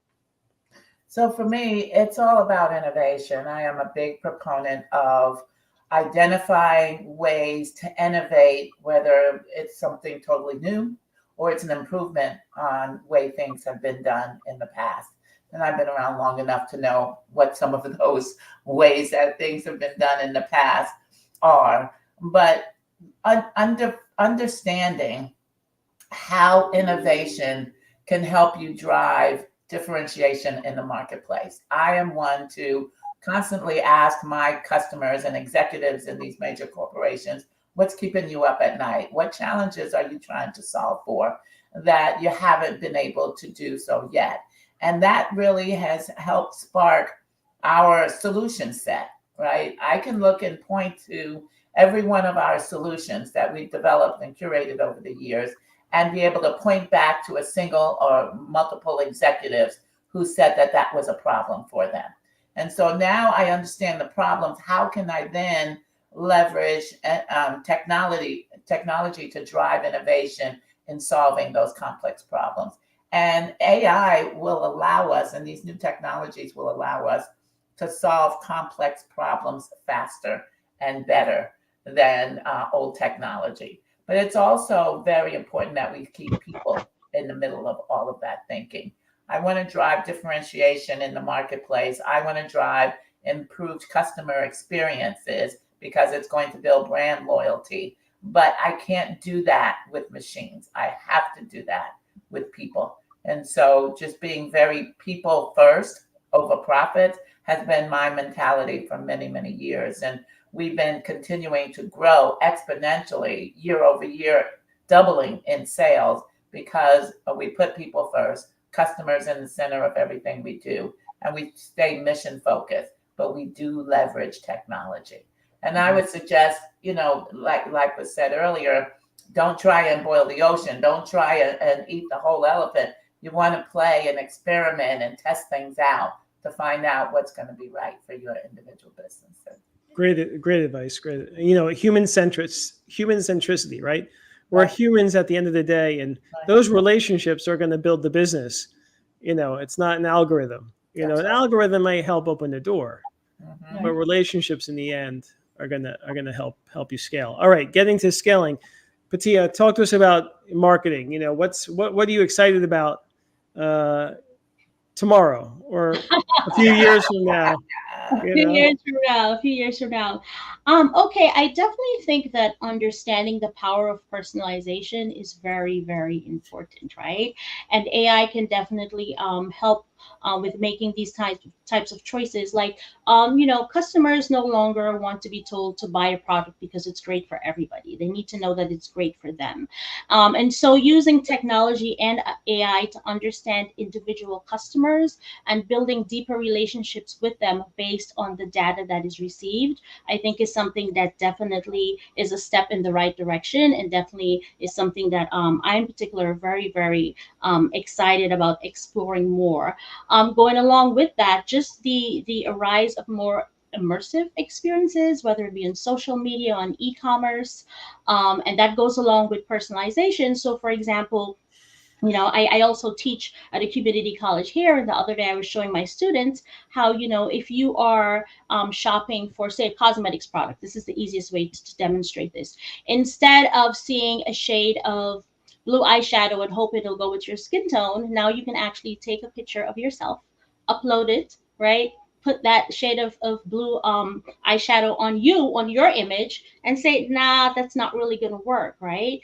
So for me, it's all about innovation. I am a big proponent of identifying ways to innovate, whether it's something totally new or it's an improvement on way things have been done in the past. And I've been around long enough to know what some of those ways that things have been done in the past are. But understanding how innovation can help you drive differentiation in the marketplace. I am one to constantly ask my customers and executives in these major corporations, what's keeping you up at night? What challenges are you trying to solve for that you haven't been able to do so yet? And that really has helped spark our solution set, right? I can look and point to every one of our solutions that we've developed and curated over the years and be able to point back to a single or multiple executives who said that that was a problem for them. And so now I understand the problems. How can I then leverage technology to drive innovation in solving those complex problems? And AI will allow us, and these new technologies will allow us to solve complex problems faster and better than old technology. But it's also very important that we keep people in the middle of all of that thinking. I want to drive differentiation in the marketplace. I want to drive improved customer experiences because it's going to build brand loyalty. but I can't do that with machines. I have to do that with people. And so just being very people first over profit has been my mentality for many, many years. And we've been continuing to grow exponentially year over year, doubling in sales because we put people first, customers in the center of everything we do, and we stay mission focused, but we do leverage technology. And I would suggest, like was said earlier, don't try and boil the ocean. Don't try and eat the whole elephant. You want to play and experiment and test things out to find out what's going to be right for your individual business. Great advice. Great. Human centricity, right? We're humans at the end of the day, and those relationships are going to build the business. It's not an algorithm. An algorithm might help open the door, but relationships in the end are gonna help you scale. All right, getting to scaling. Patia, talk to us about marketing. What are you excited about tomorrow or a few years from now? A few years from now. Okay, I definitely think that understanding the power of personalization is very, very important, right? And AI can definitely help with making these types of choices. Like, customers no longer want to be told to buy a product because it's great for everybody. They need to know that it's great for them. And so using technology and AI to understand individual customers and building deeper relationships with them based on the data that is received, I think is something that definitely is a step in the right direction, and definitely is something that I in particular are very, very excited about exploring more. Going along with that, just the arise of more immersive experiences, whether it be in social media, on e-commerce, and that goes along with personalization. So for example, I also teach at a community college here. And the other day I was showing my students how, if you are shopping for, say, a cosmetics product, this is the easiest way to demonstrate this. Instead of seeing a shade of blue eyeshadow and hope it'll go with your skin tone, now you can actually take a picture of yourself, upload it, right? Put that shade of blue eyeshadow on your image, and say, nah, that's not really going to work, right?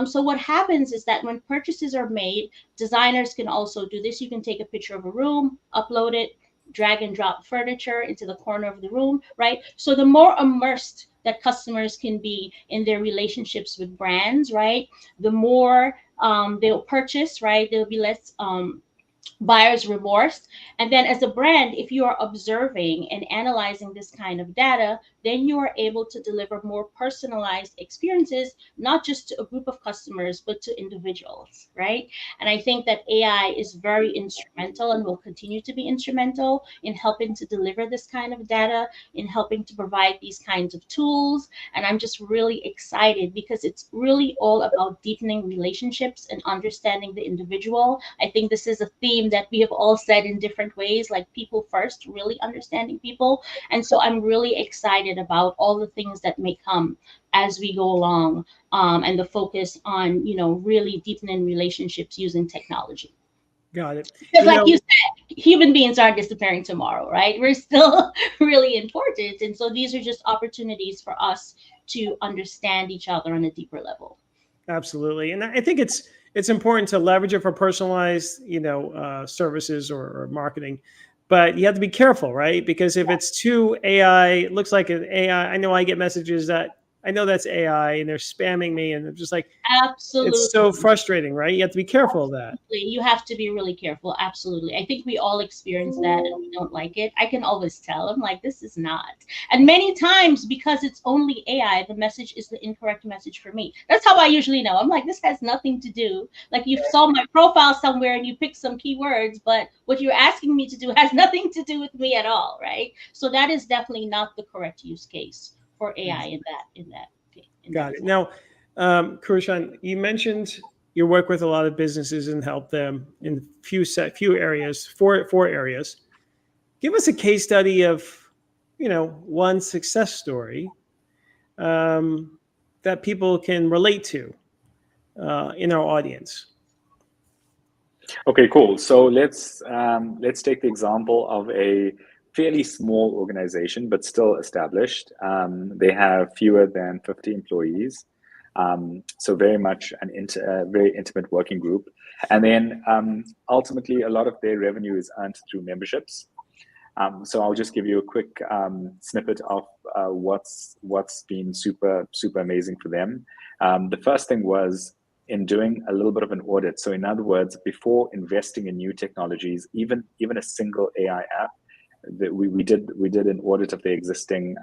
So what happens is that when purchases are made, designers can also do this. You can take a picture of a room, upload it, drag and drop furniture into the corner of the room, right? So the more immersed that customers can be in their relationships with brands, right, the more they'll purchase, right? There'll be less buyer's remorse. And then as a brand, if you are observing and analyzing this kind of data, then you are able to deliver more personalized experiences, not just to a group of customers, but to individuals, right? And I think that AI is very instrumental and will continue to be instrumental in helping to deliver this kind of data, in helping to provide these kinds of tools. And I'm just really excited because it's really all about deepening relationships and understanding the individual. I think this is a theme that we have all said in different ways, like people first, really understanding people. And so I'm really excited about all the things that may come as we go along, and the focus on, really deepening relationships using technology. Got it. Because like you said, human beings aren't disappearing tomorrow, right? We're still really important. And so these are just opportunities for us to understand each other on a deeper level. Absolutely. And I think it's important to leverage it for personalized, services or marketing. But you have to be careful, right? Because if it's too AI, it looks like an AI. I know I get messages that I know that's AI and they're spamming me, and I'm just like, absolutely, it's so frustrating, right? You have to be careful of that. You have to be really careful. Absolutely. I think we all experience that and we don't like it. I can always tell. I'm like, this is not. And many times, because it's only AI, the message is the incorrect message for me. That's how I usually know. I'm like, this has nothing to do. Like, you saw my profile somewhere and you picked some keywords, but what you're asking me to do has nothing to do with me at all, right? So that is definitely not the correct use case for AI in that. Got it. Now, Kurushan, you mentioned you work with a lot of businesses and help them in few areas, four areas. Give us a case study of, one success story that people can relate to in our audience. Okay, cool. So let's take the example of a fairly small organization, but still established. They have fewer than 50 employees. So very much very intimate working group. And then ultimately, a lot of their revenue is earned through memberships. So I'll just give you a quick snippet of what's been super amazing for them. The first thing was in doing a little bit of an audit. So in other words, before investing in new technologies, even a single AI app, that we did an audit of the existing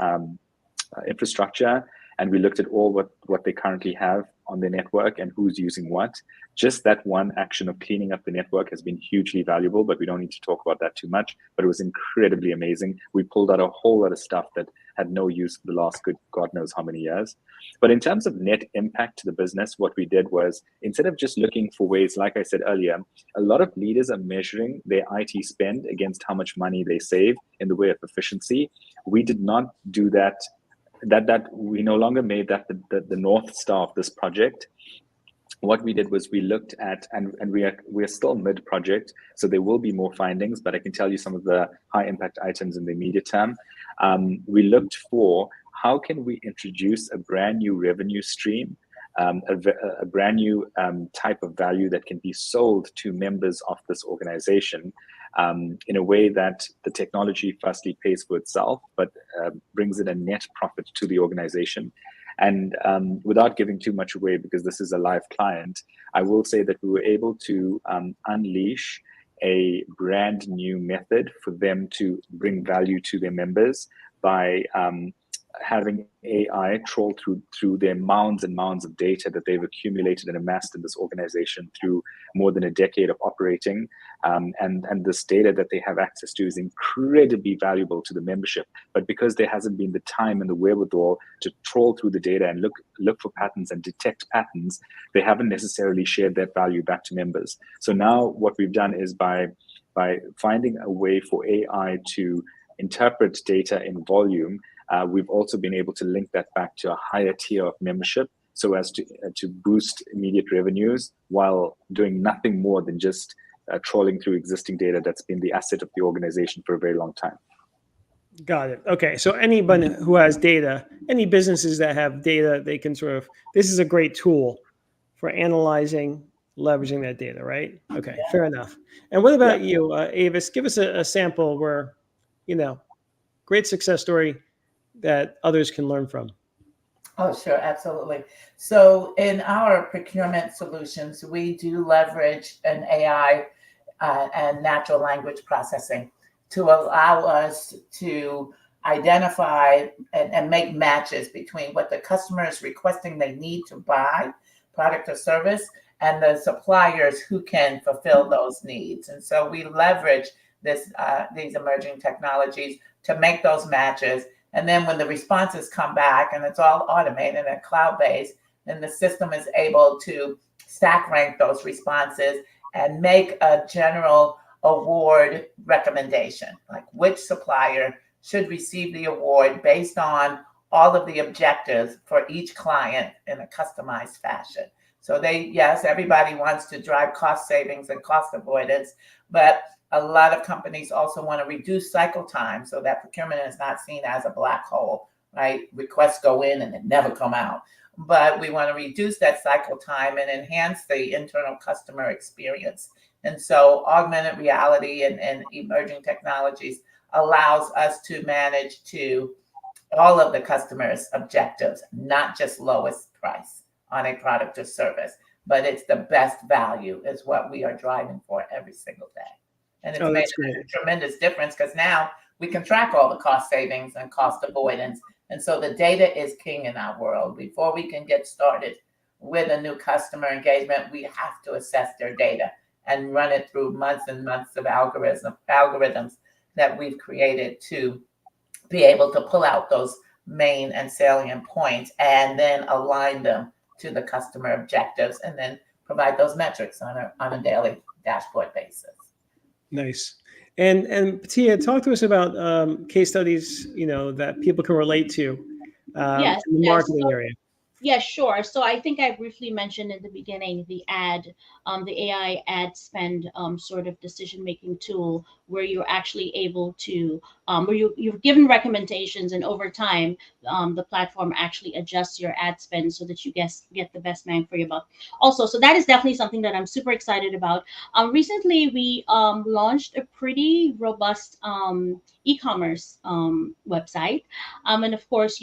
infrastructure, and we looked at all what they currently have on their network and who's using what. Just that one action of cleaning up the network has been hugely valuable, but we don't need to talk about that too much. But it was incredibly amazing. We pulled out a whole lot of stuff that had no use for the last God knows how many years. But in terms of net impact to the business, what we did was, instead of just looking for ways, like I said earlier, a lot of leaders are measuring their IT spend against how much money they save in the way of efficiency. We did not do that. That we no longer made that the North Star of this project. What we did was we looked at, and we are still mid-project, so there will be more findings, but I can tell you some of the high impact items in the immediate term. We looked for how can we introduce a brand new revenue stream, a brand new type of value that can be sold to members of this organization in a way that the technology firstly pays for itself, but brings in a net profit to the organization. And without giving too much away, because this is a live client, I will say that we were able to unleash a brand new method for them to bring value to their members by having AI troll through their mounds and mounds of data that they've accumulated and amassed in this organization through more than a decade of operating. And this data that they have access to is incredibly valuable to the membership. But because there hasn't been the time and the wherewithal to troll through the data and look for patterns and detect patterns, they haven't necessarily shared that value back to members. So now what we've done is by finding a way for AI to interpret data in volume, we've also been able to link that back to a higher tier of membership so as to boost immediate revenues while doing nothing more than just trawling through existing data that's been the asset of the organization for a very long time. Got it. Okay. So anybody who has data, any businesses that have data, they can this is a great tool for analyzing, leveraging that data, right? Okay. Yeah. Fair enough. And what about you, Avis? Give us a sample where, great success story that others can learn from. Oh, sure. Absolutely. So in our procurement solutions, we do leverage an AI and natural language processing to allow us to identify and make matches between what the customer is requesting they need to buy, product or service, and the suppliers who can fulfill those needs. And so we leverage these emerging technologies to make those matches. And then when the responses come back, and it's all automated and cloud-based, then the system is able to stack rank those responses and make a general award recommendation, like which supplier should receive the award based on all of the objectives for each client in a customized fashion. So everybody wants to drive cost savings and cost avoidance, but a lot of companies also want to reduce cycle time so that procurement is not seen as a black hole, right? Requests go in and they never come out. But we want to reduce that cycle time and enhance the internal customer experience. And so augmented reality and emerging technologies allows us to manage to all of the customer's objectives, not just lowest price on a product or service, but it's the best value is what we are driving for every single day. And it's made a tremendous difference because now we can track all the cost savings and cost avoidance. And so the data is king in our world. Before we can get started with a new customer engagement, we have to assess their data and run it through months and months of algorithms that we've created to be able to pull out those main and salient points and then align them to the customer objectives and then provide those metrics on a daily dashboard basis. Nice. And Tia, talk to us about case studies, that people can relate to in the marketing area. Yeah, sure. So I think I briefly mentioned in the beginning the AI ad spend sort of decision making tool where you're actually able to where you're given recommendations, and over time the platform actually adjusts your ad spend so that you get the best bang for your buck. Also, so that is definitely something that I'm super excited about. Recently we launched a pretty robust e-commerce website, and of course,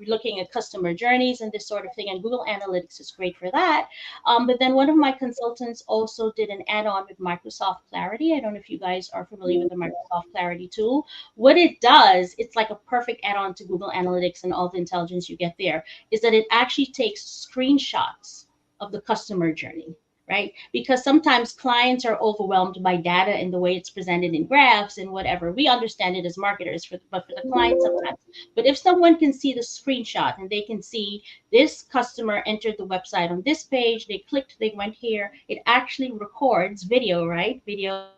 looking at customer journeys and this sort of thing. And Google Analytics is great for that. But then one of my consultants also did an add-on with Microsoft Clarity. I don't know if you guys are familiar with the Microsoft Clarity tool. What it does, it's like a perfect add-on to Google Analytics and all the intelligence you get there, is that it actually takes screenshots of the customer journey, right? Because sometimes clients are overwhelmed by data and the way it's presented in graphs and whatever. We understand it as marketers, but for the client sometimes. But if someone can see the screenshot and they can see this customer entered the website on this page, they clicked, they went here, it actually records video, right? Video.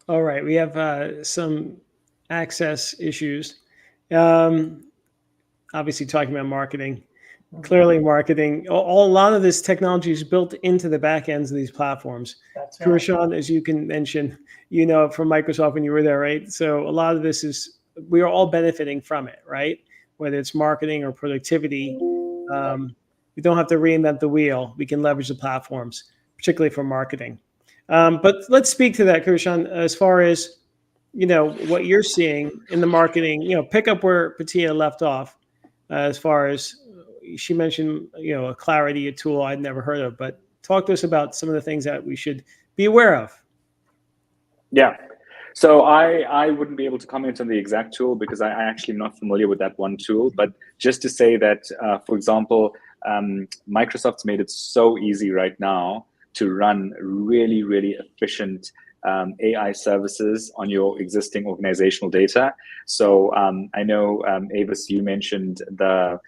All right, we have some access issues. Um, Obviously, talking about marketing. Clearly, marketing. A lot of this technology is built into the back ends of these platforms. That's right. Kurashan, as you can mention, from Microsoft when you were there, right? So a lot of this is we are all benefiting from it, right? Whether it's marketing or productivity, we don't have to reinvent the wheel. We can leverage the platforms, particularly for marketing. But let's speak to that, Kurashan, as far as what you're seeing in the marketing. Pick up where Patia left off, as far as she mentioned, a Clarity, a tool I'd never heard of. But talk to us about some of the things that we should be aware of. Yeah. So I wouldn't be able to comment on the exact tool because I actually am not familiar with that one tool. But just to say that, for example, Microsoft's made it so easy right now to run really, really efficient AI services on your existing organizational data. So I know, Avis, you mentioned the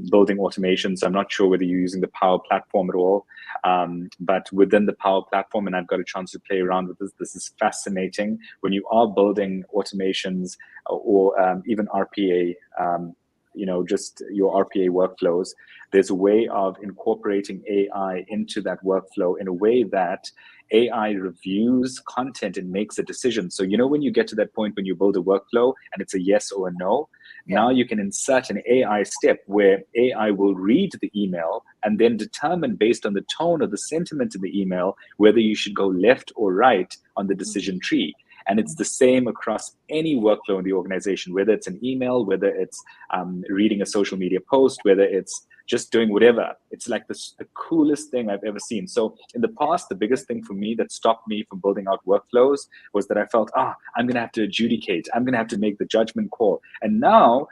building automation. So I'm not sure whether you're using the Power Platform at all. But within the Power Platform, and I've got a chance to play around with this is fascinating. When you are building automations or even RPA, just your RPA workflows, there's a way of incorporating AI into that workflow in a way that AI reviews content and makes a decision. So, when you get to that point when you build a workflow and it's a yes or a no, now you can insert an AI step where AI will read the email and then determine based on the tone or the sentiment in the email whether you should go left or right on the decision tree. And it's the same across any workflow in the organization, whether it's an email, whether it's reading a social media post, whether it's just doing whatever. It's like the coolest thing I've ever seen. So in the past, the biggest thing for me that stopped me from building out workflows was that I felt, I'm going to have to adjudicate. I'm going to have to make the judgment call. And now,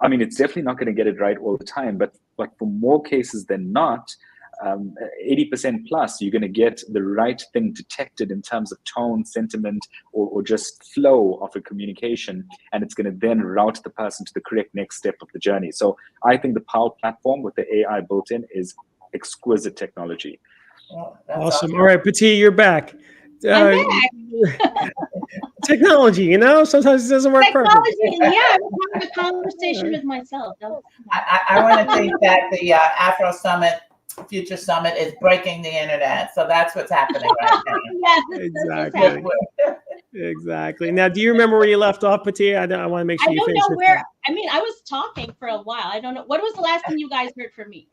I mean, it's definitely not going to get it right all the time, but for more cases than not, 80% plus, you're going to get the right thing detected in terms of tone, sentiment, or just flow of a communication. And it's going to then route the person to the correct next step of the journey. So I think the Power Platform with the AI built in is exquisite technology. Awesome. All right, Patia, you're back. I'm back. Technology, sometimes it doesn't work perfectly. Yeah, I was having a conversation with myself. I want to think that the Afro Summit, Future Summit, is breaking the internet. So that's what's happening right now. Yes, Exactly. Now, do you remember where you left off, Patia? I want to make sure I you don't finish. know where. I mean, I was talking for a while. I don't know. What was the last thing you guys heard from me?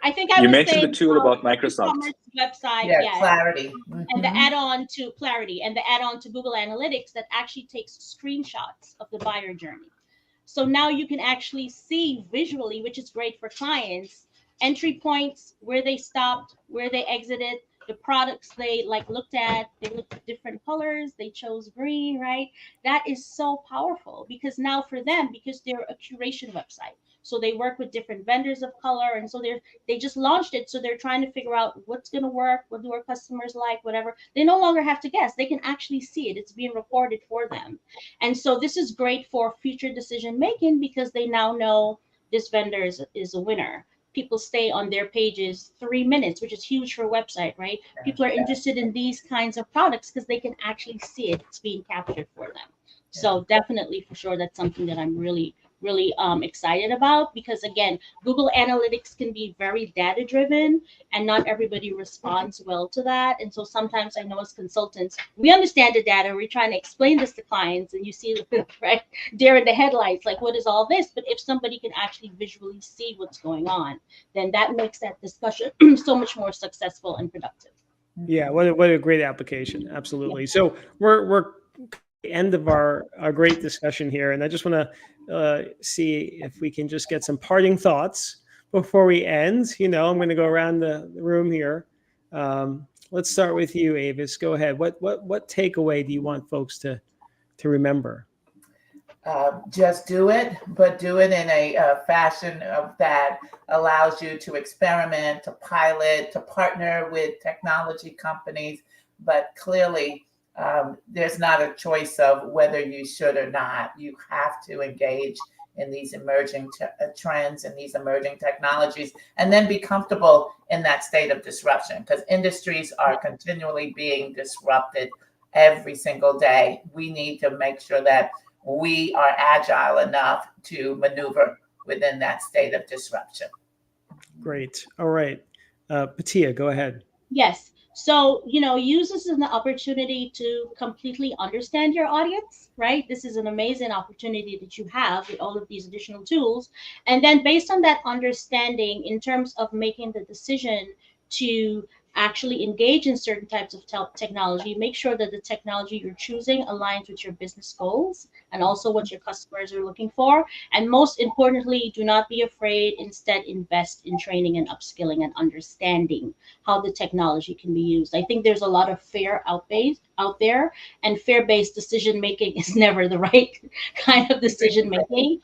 I think I you was mentioned saying the tool about Microsoft. Website, Clarity. And the add-on to Clarity and the add-on to Google Analytics that actually takes screenshots of the buyer journey. So now you can actually see visually, which is great for clients, entry points, where they stopped, where they exited, the products they looked at. They looked at different colors. They chose green, right? That is so powerful because now for them, because they're a curation website, so they work with different vendors of color, and so they just launched it. So they're trying to figure out what's going to work, what do our customers like, whatever. They no longer have to guess. They can actually see it. It's being recorded for them. And so this is great for future decision making because they now know this vendor is a winner. people stay on their pages 3 minutes, which is huge for a website, right? People are interested in these kinds of products because they can actually see it. It's being captured for them. So definitely, for sure, that's something that I'm really excited about, because again, Google Analytics can be very data driven and not everybody responds well to that. And so sometimes I know as consultants, we understand the data, we're trying to explain this to clients, and you see right deer in the headlights, like, what is all this? But if somebody can actually visually see what's going on, then that makes that discussion so much more successful and productive. Yeah, what a great application. Absolutely. So we're the end of our great discussion here, and I just want to see if we can just get some parting thoughts before we end. I'm going to go around the room here. Let's start with you, Avis. Go ahead. What takeaway do you want folks to remember? Just do it, but do it in a fashion that allows you to experiment, to pilot, to partner with technology companies. But clearly, there's not a choice of whether you should or not. You have to engage in these emerging trends and these emerging technologies, and then be comfortable in that state of disruption, because industries are continually being disrupted every single day. We need to make sure that we are agile enough to maneuver within that state of disruption. Great. All right. Patia, go ahead. Yes. So, use this as an opportunity to completely understand your audience, right? This is an amazing opportunity that you have with all of these additional tools. And then based on that understanding, in terms of making the decision to actually engage in certain types of technology, make sure that the technology you're choosing aligns with your business goals and also what your customers are looking for. And most importantly, do not be afraid. Instead, invest in training and upskilling and understanding how the technology can be used. I think there's a lot of fear out there, and fear-based decision making is never the right kind of decision making.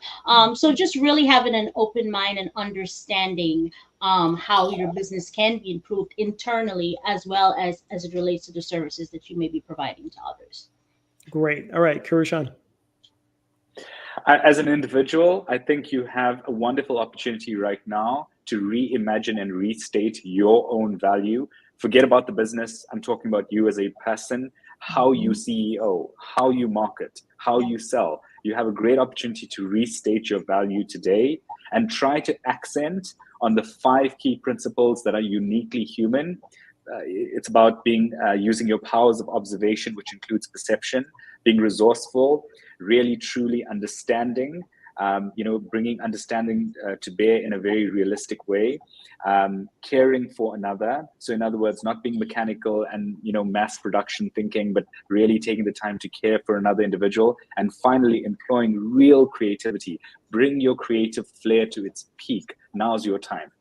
So just really having an open mind and understanding how your business can be improved internally, as well as it relates to the services that you may be providing to others. Great. All right, Kurushan. As an individual, I think you have a wonderful opportunity right now to reimagine and restate your own value. Forget about the business. I'm talking about you as a person, how you CEO, how you market, how you sell. You have a great opportunity to restate your value today and try to accent on the 5 key principles that are uniquely human. It's about using your powers of observation, which includes perception, being resourceful, really truly understanding, bringing understanding to bear in a very realistic way, caring for another. So in other words, not being mechanical and mass production thinking, but really taking the time to care for another individual. And finally, employing real creativity. Bring your creative flair to its peak. Now's your time.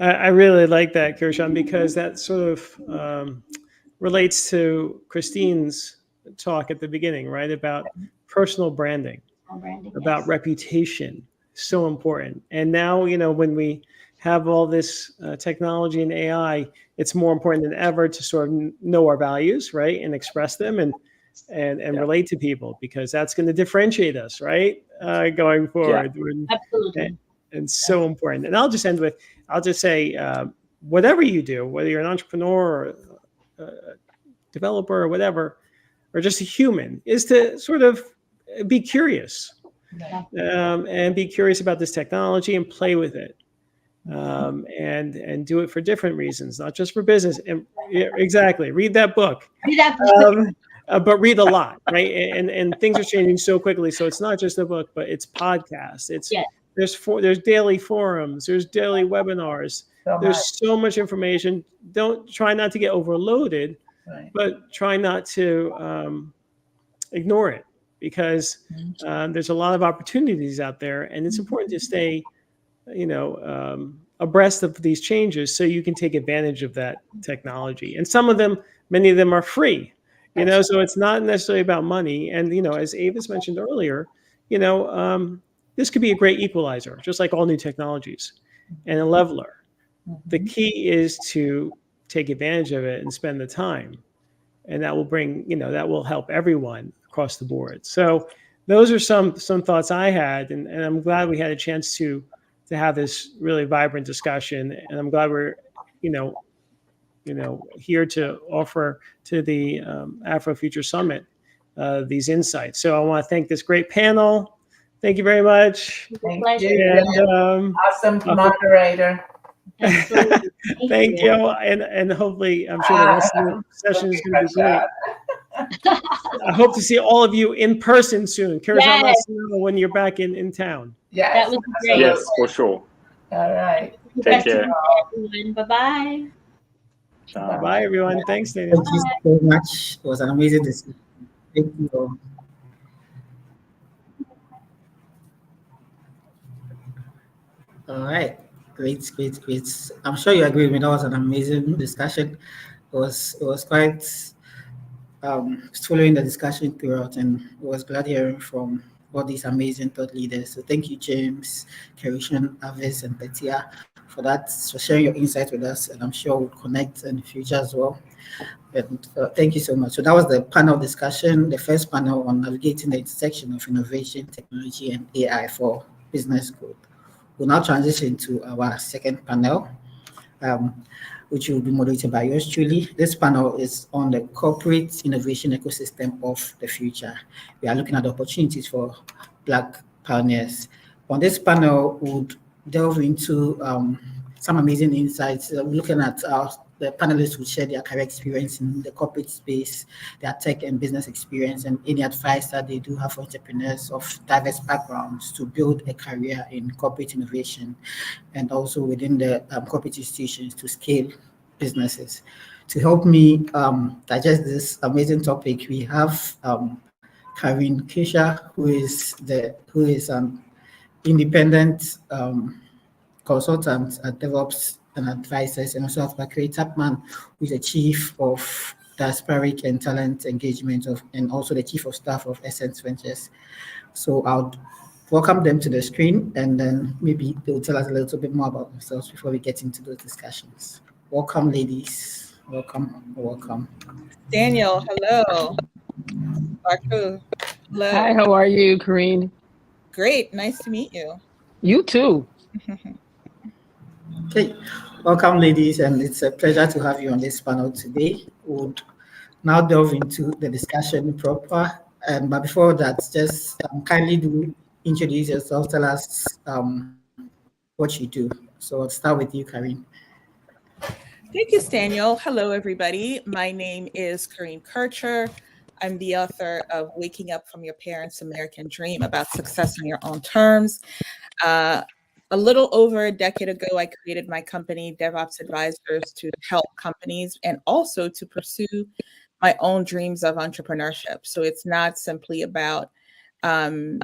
I really like that, Kurushan, because that sort of relates to Christine's talk at the beginning, right? About personal branding, about reputation, so important. And now, when we have all this technology and AI, it's more important than ever to sort of know our values, right? And express them and relate to people, because that's going to differentiate us, right? Going forward. Yeah, absolutely. And so important. And I'll just say, whatever you do, whether you're an entrepreneur or a developer or whatever, or just a human, is to sort of be curious and be curious about this technology and play with it, and do it for different reasons, not just for business. And exactly, read that book. But read a lot, right? And things are changing so quickly. So it's not just a book, but it's podcasts. There's daily forums, there's daily webinars. There's so much information. Try not to get overloaded, but try not to ignore it, because there's a lot of opportunities out there, and it's important to stay, abreast of these changes so you can take advantage of that technology. And many of them are free, so it's not necessarily about money. And, as Avis mentioned earlier, this could be a great equalizer, just like all new technologies, and a leveler. The key is to take advantage of it and spend the time. And that will that will help everyone across the board. So those are some thoughts I had, and I'm glad we had a chance to to have this really vibrant discussion. And I'm glad we're, here to offer to the Afro Future Summit these insights. So I want to thank this great panel. Thank you very much. Thank Pleasure. you. And Awesome moderator. thank you. And hopefully, I'm sure the rest of the session is going to be great. I hope to see all of you in person soon. Karisha, let us know when you're back in town. Yes. That was great. Yes, for sure. All right. Take care. Bye-bye. Bye, everyone. Thanks, Daniel. Thank you so much. It was an amazing discussion. Thank you. All right. Great. I'm sure you agree with me. That was an amazing discussion. It was quite following the discussion throughout, and I was glad hearing from all these amazing thought leaders. So thank you, James, Karishan, Avis, and Petia, for sharing your insights with us, and I'm sure we'll connect in the future as well. And thank you so much. So that was the panel discussion, the first panel on navigating the intersection of innovation, technology, and AI for business growth. We'll now transition to our second panel, which will be moderated by yours truly. This panel is on the corporate innovation ecosystem of the future. We are looking at opportunities for Black pioneers. On this panel, we'll delve into some amazing insights. Looking at the panelists will share their career experience in the corporate space, their tech and business experience, and any advice that they do have for entrepreneurs of diverse backgrounds to build a career in corporate innovation, and also within the corporate institutions to scale businesses. To help me digest this amazing topic, we have Karin Kesha, who is an independent consultant at DevOps and Advisors, and also have Bakari Tapman, who is the Chief of Diasporic and Talent Engagement and also the Chief of Staff of Essence Ventures. So I'll welcome them to the screen, and then maybe they'll tell us a little bit more about themselves before we get into those discussions. Welcome, ladies. Welcome. Daniel, hello. Barku, hello. Hi, how are you, Karine? Great, nice to meet you. You too. Okay, welcome, ladies, and it's a pleasure to have you on this panel today. We'll now delve into the discussion proper. But before that, just kindly do introduce yourself. Tell us what you do. So I'll start with you, Karin. Thank you, Daniel. Hello, everybody. My name is Karine Kircher. I'm the author of Waking Up from Your Parents' American Dream About Success on Your Own Terms. A little over a decade ago, I created my company, DevOps Advisors, to help companies and also to pursue my own dreams of entrepreneurship. So it's not simply about, the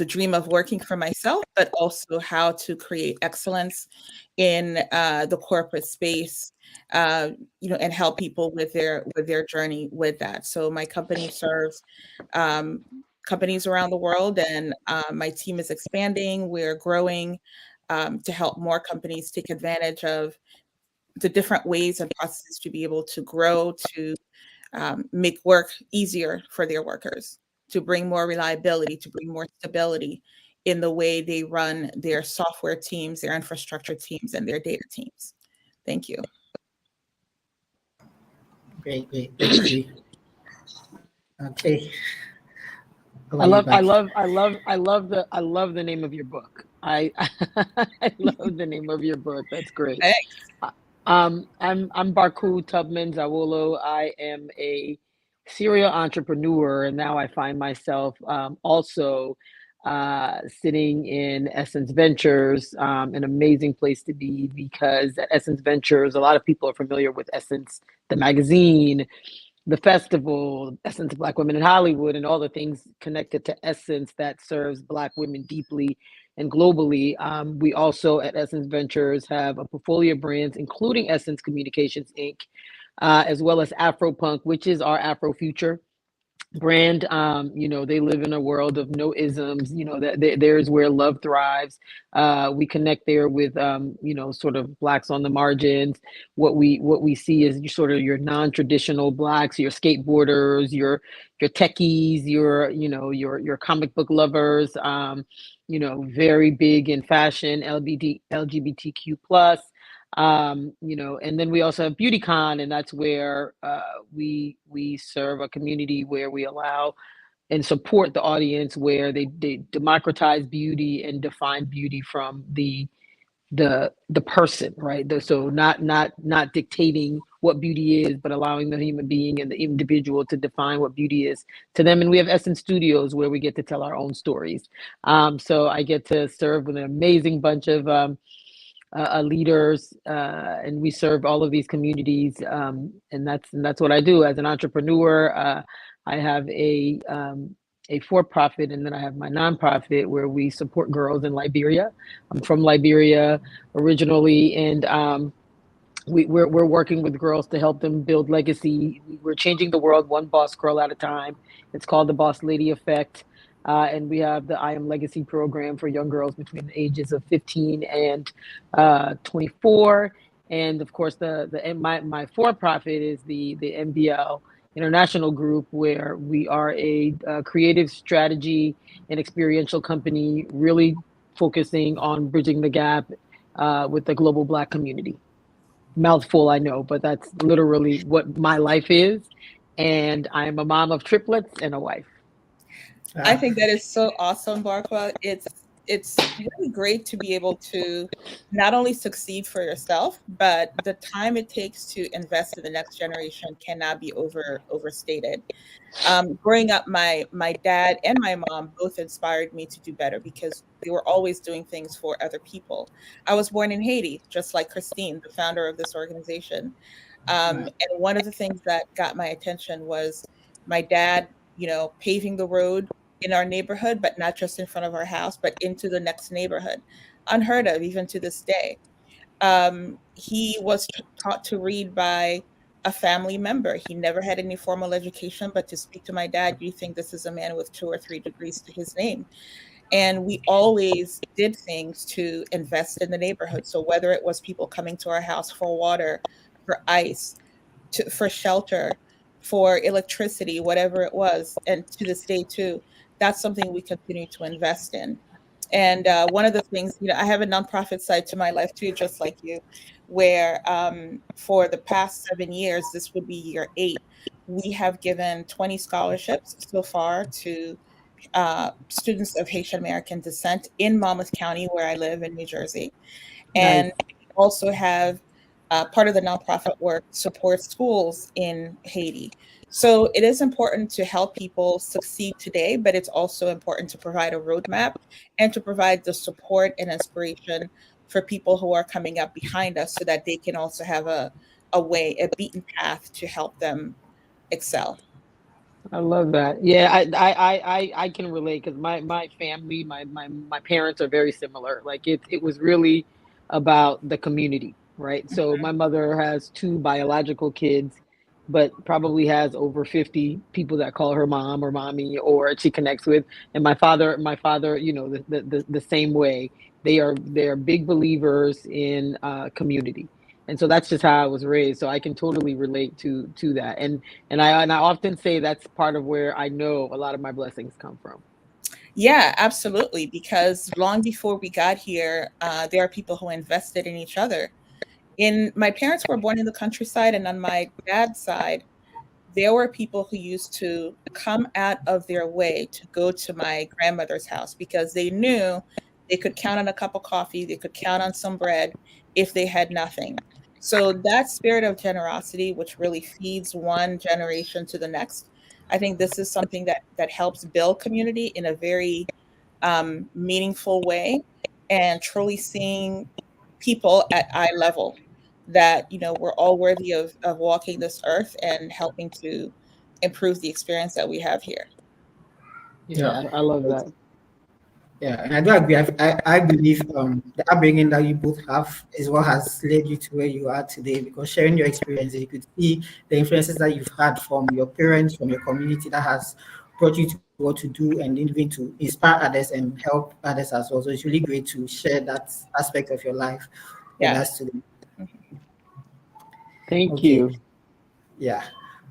dream of working for myself, but also how to create excellence in the corporate space, and help people with their journey with that. So my company serves companies around the world, and my team is expanding. We're growing to help more companies take advantage of the different ways and processes to be able to grow, to make work easier for their workers, to bring more reliability, to bring more stability in the way they run their software teams, their infrastructure teams, and their data teams. Thank you. Great. Thank you. Okay. I love the name of your book. I love the name of your book. That's great. Thanks. I'm Barku Tubman Zawolo. I am a serial entrepreneur, and now I find myself also sitting in Essence Ventures, an amazing place to be, because at Essence Ventures, a lot of people are familiar with Essence, the magazine, the festival, Essence of Black Women in Hollywood, and all the things connected to Essence that serves Black women deeply and globally. We also at Essence Ventures have a portfolio of brands, including Essence Communications Inc., as well as Afro Punk, which is our Afro Future brand. They live in a world of no isms. There's where love thrives. We connect there with sort of blacks on the margins. What we see is sort of your non-traditional blacks, your skateboarders, your techies, your comic book lovers. Very big in fashion, LGBTQ plus. And then we also have BeautyCon, and that's where we serve a community where we allow and support the audience, where they democratize beauty and define beauty from the person, right? So not dictating what beauty is, but allowing the human being and the individual to define what beauty is to them. And we have Essence Studios where we get to tell our own stories. So I get to serve with an amazing bunch of leaders, and we serve all of these communities, and that's what I do as an entrepreneur. I have a for-profit, and then I have my nonprofit where we support girls in Liberia. I'm from Liberia originally, and we're working with girls to help them build legacy. We're changing the world one boss girl at a time. It's called the Boss Lady Effect. And we have the I Am Legacy program for young girls between the ages of 15 and 24. And of course, my for-profit is the MBL International Group, where we are a creative strategy and experiential company, really focusing on bridging the gap with the global Black community. Mouthful, I know, but that's literally what my life is. And I'm a mom of triplets and a wife. I think that is so awesome, Barkwa. It's really great to be able to not only succeed for yourself, but the time it takes to invest in the next generation cannot be overstated. Growing up, my dad and my mom both inspired me to do better because they were always doing things for other people. I was born in Haiti, just like Christine, the founder of this organization. And one of the things that got my attention was my dad, paving the road in our neighborhood, but not just in front of our house, but into the next neighborhood. Unheard of, even to this day. He was taught to read by a family member. He never had any formal education, but to speak to my dad, you think this is a man with 2 or 3 degrees to his name. And we always did things to invest in the neighborhood. So whether it was people coming to our house for water, for ice, for shelter, for electricity, whatever it was, and to this day too, that's something we continue to invest in. And one of the things, I have a nonprofit side to my life too, just like you, where for the past 7 years, this would be year 8, we have given 20 scholarships so far to students of Haitian American descent in Monmouth County, where I live in New Jersey. And we also have part of the nonprofit work supports schools in Haiti. So it is important to help people succeed today, but it's also important to provide a roadmap and to provide the support and inspiration for people who are coming up behind us so that they can also have a beaten path to help them excel. I love that. Yeah, I can relate because my family, my parents are very similar. Like it was really about the community, right? So my mother has 2 biological kids, but probably has over 50 people that call her mom or mommy or she connects with. And my father, the same way. They are big believers in community. And so that's just how I was raised. So I can totally relate to that. And I often say that's part of where I know a lot of my blessings come from. Yeah, absolutely. Because long before we got here, there are people who invested in each other. My parents were born in the countryside, and on my dad's side, there were people who used to come out of their way to go to my grandmother's house because they knew they could count on a cup of coffee, they could count on some bread if they had nothing. So that spirit of generosity, which really feeds one generation to the next, I think this is something that helps build community in a very meaningful way, and truly seeing people at eye level that we're all worthy of walking this earth and helping to improve the experience that we have here. Yeah, I love that. Yeah, and I do agree. I believe the upbringing that you both have is what has led you to where you are today. Because sharing your experiences, you could see the influences that you've had from your parents, from your community, that has brought you to what to do, and even to inspire others and help others as well. So it's really great to share that aspect of your life with Yeah. us today. Thank Okay. you. Yeah.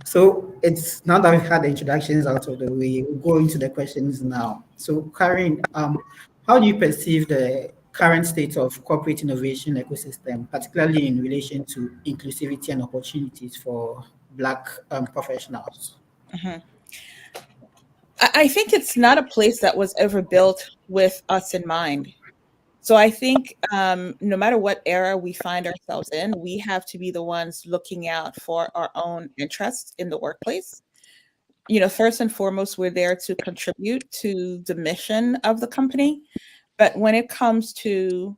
So it's now that we've had the introductions out of the way, we'll go into the questions now. So Karen, how do you perceive the current state of corporate innovation ecosystem, particularly in relation to inclusivity and opportunities for Black professionals? Mhm. I think it's not a place that was ever built with us in mind. So I think no matter what era we find ourselves in, we have to be the ones looking out for our own interests in the workplace. You know, first and foremost, we're there to contribute to the mission of the company. But when it comes to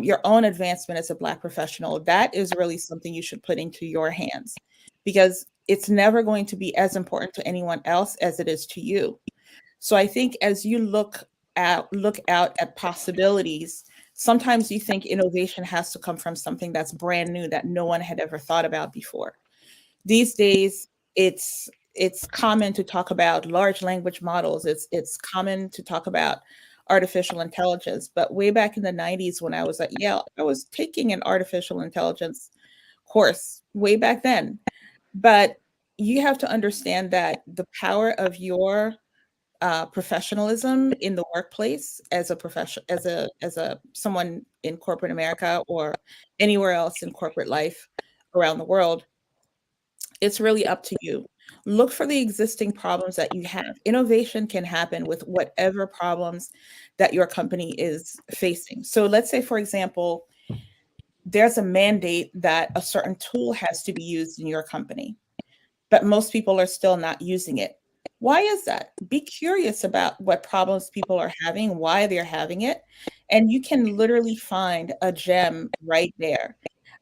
your own advancement as a Black professional, that is really something you should put into your hands, because it's never going to be as important to anyone else as it is to you. So I think as you look out at possibilities, sometimes you think innovation has to come from something that's brand new that no one had ever thought about before. These days, it's common to talk about large language models. It's common to talk about artificial intelligence. But way back in the 90s when I was at Yale, I was taking an artificial intelligence course way back then. But you have to understand that the power of your professionalism in the workplace as a profession, as a someone in corporate America or anywhere else in corporate life around the world, it's really up to you. Look for the existing problems that you have. Innovation can happen with whatever problems that your company is facing. So let's say, for example, there's a mandate that a certain tool has to be used in your company, but most people are still not using it. Why is that? Be curious about what problems people are having, why they're having it, and you can literally find a gem right there.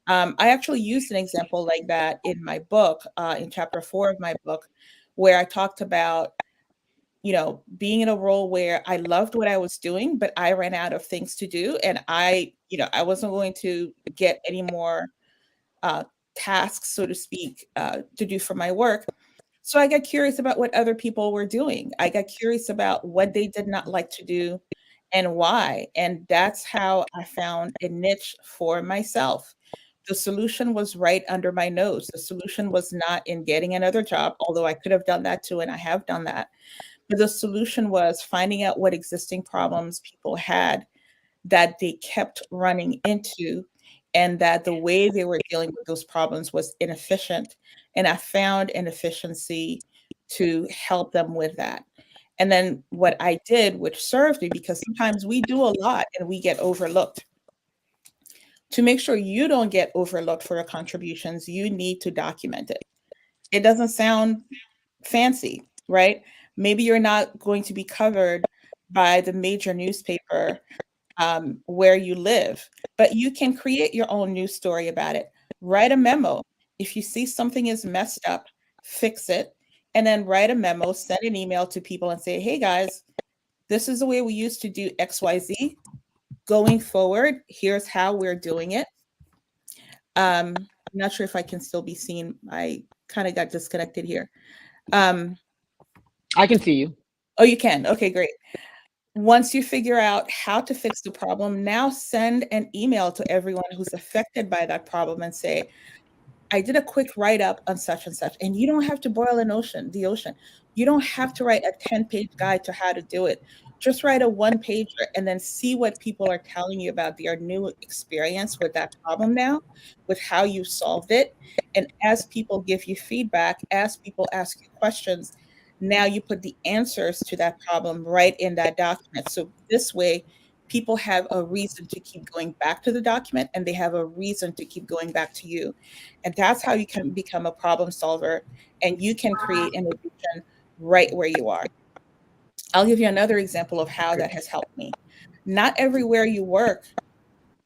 I actually used an example like that in my book, in chapter 4 of my book, where I talked about, you know, being in a role where I loved what I was doing, but I ran out of things to do, and I wasn't going to get any more uh, tasks, so to speak, to do for my work. So I got curious about what other people were doing. I got curious about what they did not like to do and why. And that's how I found a niche for myself. The solution was right under my nose. The solution was not in getting another job, although I could have done that too, and I have done that. But the solution was finding out what existing problems people had that they kept running into, and that the way they were dealing with those problems was inefficient. And I found an efficiency to help them with that. And then what I did, which served me, because sometimes we do a lot and we get overlooked. To make sure you don't get overlooked for your contributions, you need to document it. It doesn't sound fancy, right? Maybe you're not going to be covered by the major newspaper where you live, but you can create your own news story about it. Write a memo. If you see something is messed up, fix it, and then write a memo, send an email to people and say, hey guys, this is the way we used to do XYZ. Going forward, here's how we're doing it. I'm not sure if I can still be seen. I kind of got disconnected here. I can see you. Oh, you can. Okay, great. Once you figure out how to fix the problem, now send an email to everyone who's affected by that problem and say, I did a quick write up on such and such. And you don't have to boil the ocean. You don't have to write a 10-page guide to how to do it. Just write a one pager and then see what people are telling you about their new experience with that problem now, with how you solved it. And as people give you feedback, as people ask you questions, now you put the answers to that problem right in that document. So this way, people have a reason to keep going back to the document, and they have a reason to keep going back to you. And that's how you can become a problem solver, and you can create innovation right where you are. I'll give you another example of how that has helped me. Not everywhere you work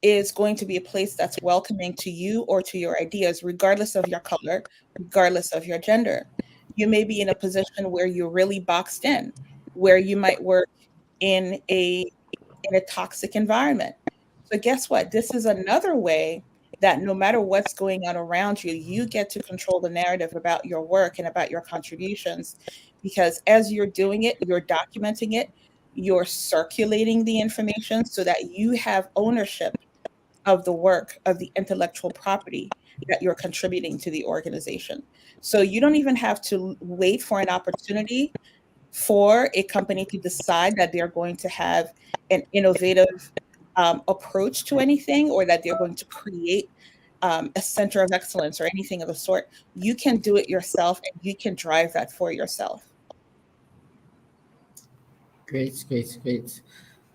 is going to be a place that's welcoming to you or to your ideas, regardless of your color, regardless of your gender. You may be in a position where you're really boxed in, where you might work in a toxic environment. So guess what? This is another way that no matter what's going on around you, you get to control the narrative about your work and about your contributions. Because as you're doing it, you're documenting it, you're circulating the information so that you have ownership of the work, of the intellectual property that you're contributing to the organization. So you don't even have to wait for an opportunity for a company to decide that they're going to have an innovative approach to anything, or that they're going to create a center of excellence or anything of the sort. You can do it yourself, and you can drive that for yourself. Great, great, great.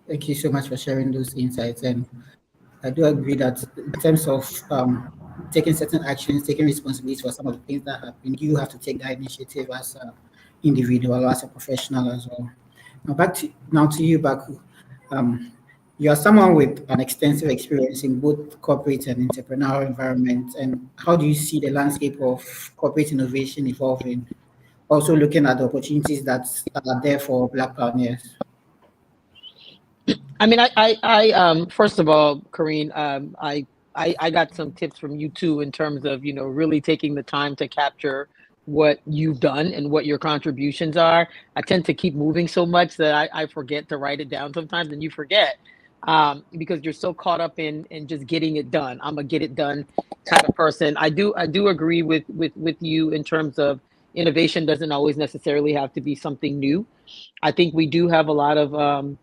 Thank you so much for sharing those insights. And I do agree that in terms of taking certain actions, taking responsibility for some of the things that happen, you have to take that initiative as an individual, as a professional as well. Now to you, Baku. You are someone with an extensive experience in both corporate and entrepreneurial environments. And how do you see the landscape of corporate innovation evolving? Also looking at the opportunities that are there for Black pioneers. I mean, first of all, Karine, I got some tips from you too in terms of, really taking the time to capture what you've done and what your contributions are. I tend to keep moving so much that I forget to write it down sometimes, and you forget because you're so caught up in just getting it done. I'm a get it done kind of person. I do agree with you in terms of innovation doesn't always necessarily have to be something new. I think we do have a lot of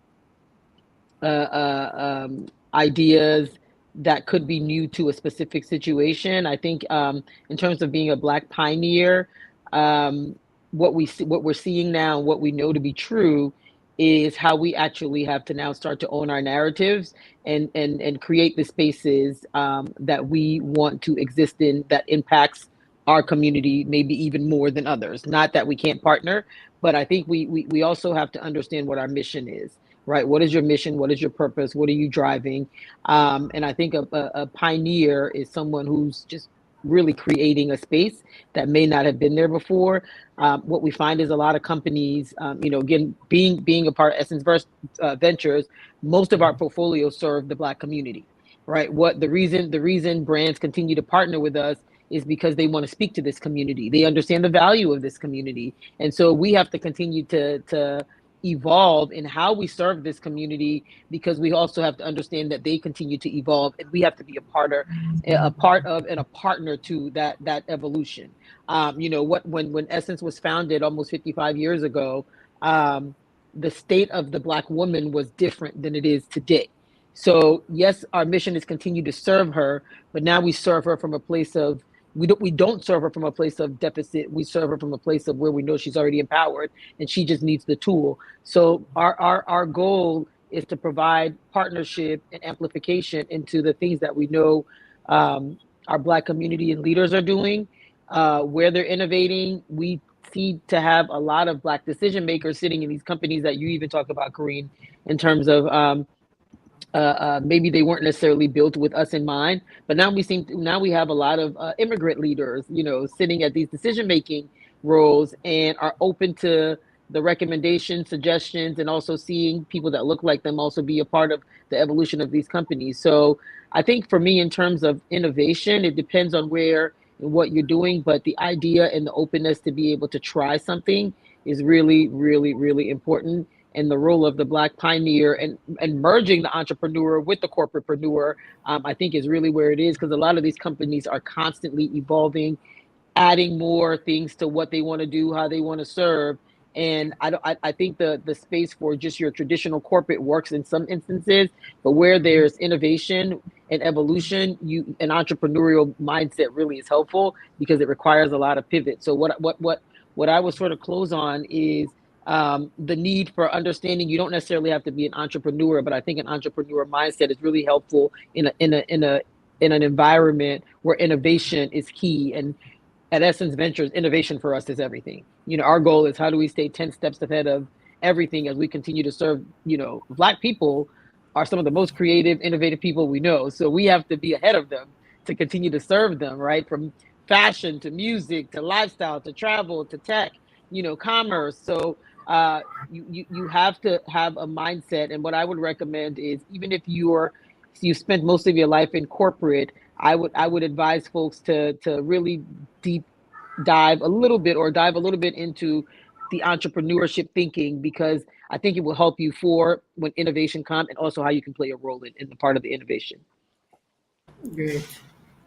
ideas that could be new to a specific situation. I think in terms of being a Black pioneer, what we're seeing now, what we know to be true, is how we actually have to now start to own our narratives and create the spaces that we want to exist in that impacts our community maybe even more than others. Not that we can't partner, but I think we also have to understand what our mission is. Right? What is your mission? What is your purpose? What are you driving? And I think a pioneer is someone who's just really creating a space that may not have been there before. What we find is a lot of companies, again, being a part of Essence Ventures, most of our portfolios serve the Black community, right? The reason brands continue to partner with us is because they want to speak to this community. They understand the value of this community. And so we have to continue to evolve in how we serve this community, because we also have to understand that they continue to evolve, and we have to be a part of and a partner to that evolution. When Essence was founded almost 55 years ago, the state of the Black woman was different than it is today. So yes, our mission is continue to serve her, but now we serve her from a place of we don't serve her from a place of deficit. We serve her from a place of where we know she's already empowered and she just needs the tool. So our goal is to provide partnership and amplification into the things that we know our Black community and leaders are doing, where they're innovating. We see to have a lot of Black decision makers sitting in these companies that you even talk about, Karine, in terms of maybe they weren't necessarily built with us in mind, but now we have a lot of immigrant leaders, sitting at these decision-making roles and are open to the recommendations, suggestions, and also seeing people that look like them also be a part of the evolution of these companies. So I think for me, in terms of innovation, it depends on where and what you're doing, but the idea and the openness to be able to try something is really, really, really important. And the role of the Black pioneer and merging the entrepreneur with the corporatepreneur, I think is really where it is, because a lot of these companies are constantly evolving, adding more things to what they want to do, how they want to serve. And I think the space for just your traditional corporate works in some instances, but where there's innovation and evolution, an entrepreneurial mindset really is helpful, because it requires a lot of pivot. So what I would sort of close on is the need for understanding you don't necessarily have to be an entrepreneur, but I think an entrepreneur mindset is really helpful in an environment where innovation is key. And at Essence Ventures, innovation for us is everything. Our goal is how do we stay 10 steps ahead of everything as we continue to serve, Black people are some of the most creative, innovative people we know. So we have to be ahead of them to continue to serve them, right? From fashion to music to lifestyle to travel to tech, commerce. So You have to have a mindset. And what I would recommend is, even if you spent most of your life in corporate, I would advise folks to really deep dive a little bit, or dive a little bit into the entrepreneurship thinking, because I think it will help you for when innovation comes, and also how you can play a role in the part of the innovation. Great.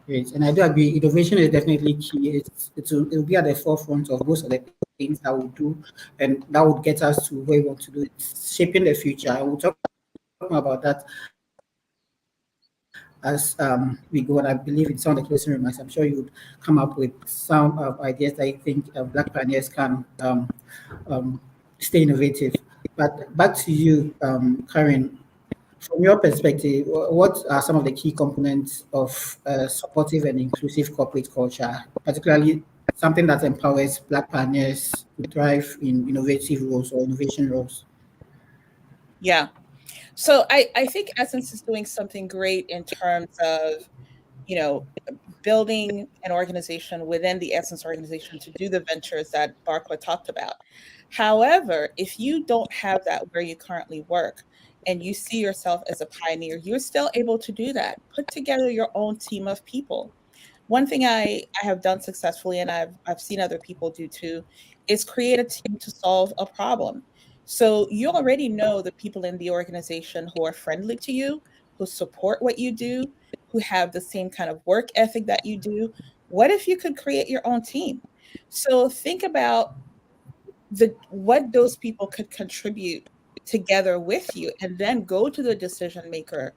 Great. And I do agree, innovation is definitely key. It'll be at the forefront of most of the things that we do, and that would get us to where we want to do. It's shaping the future. And we'll talk more about that as we go. And I believe in some of the closing remarks, I'm sure you would come up with some ideas that you think Black pioneers can stay innovative. But back to you, Karen. From your perspective, what are some of the key components of supportive and inclusive corporate culture, particularly something that empowers Black pioneers to thrive in innovative roles or innovation roles? Yeah. So I think Essence is doing something great in terms of, building an organization within the Essence organization to do the ventures that Barkwa talked about. However, if you don't have that where you currently work and you see yourself as a pioneer, you're still able to do that. Put together your own team of people. One thing I have done successfully, and I've seen other people do too, is create a team to solve a problem. So you already know the people in the organization who are friendly to you, who support what you do, who have the same kind of work ethic that you do. What if you could create your own team? So think about what those people could contribute together with you, and then go to the decision maker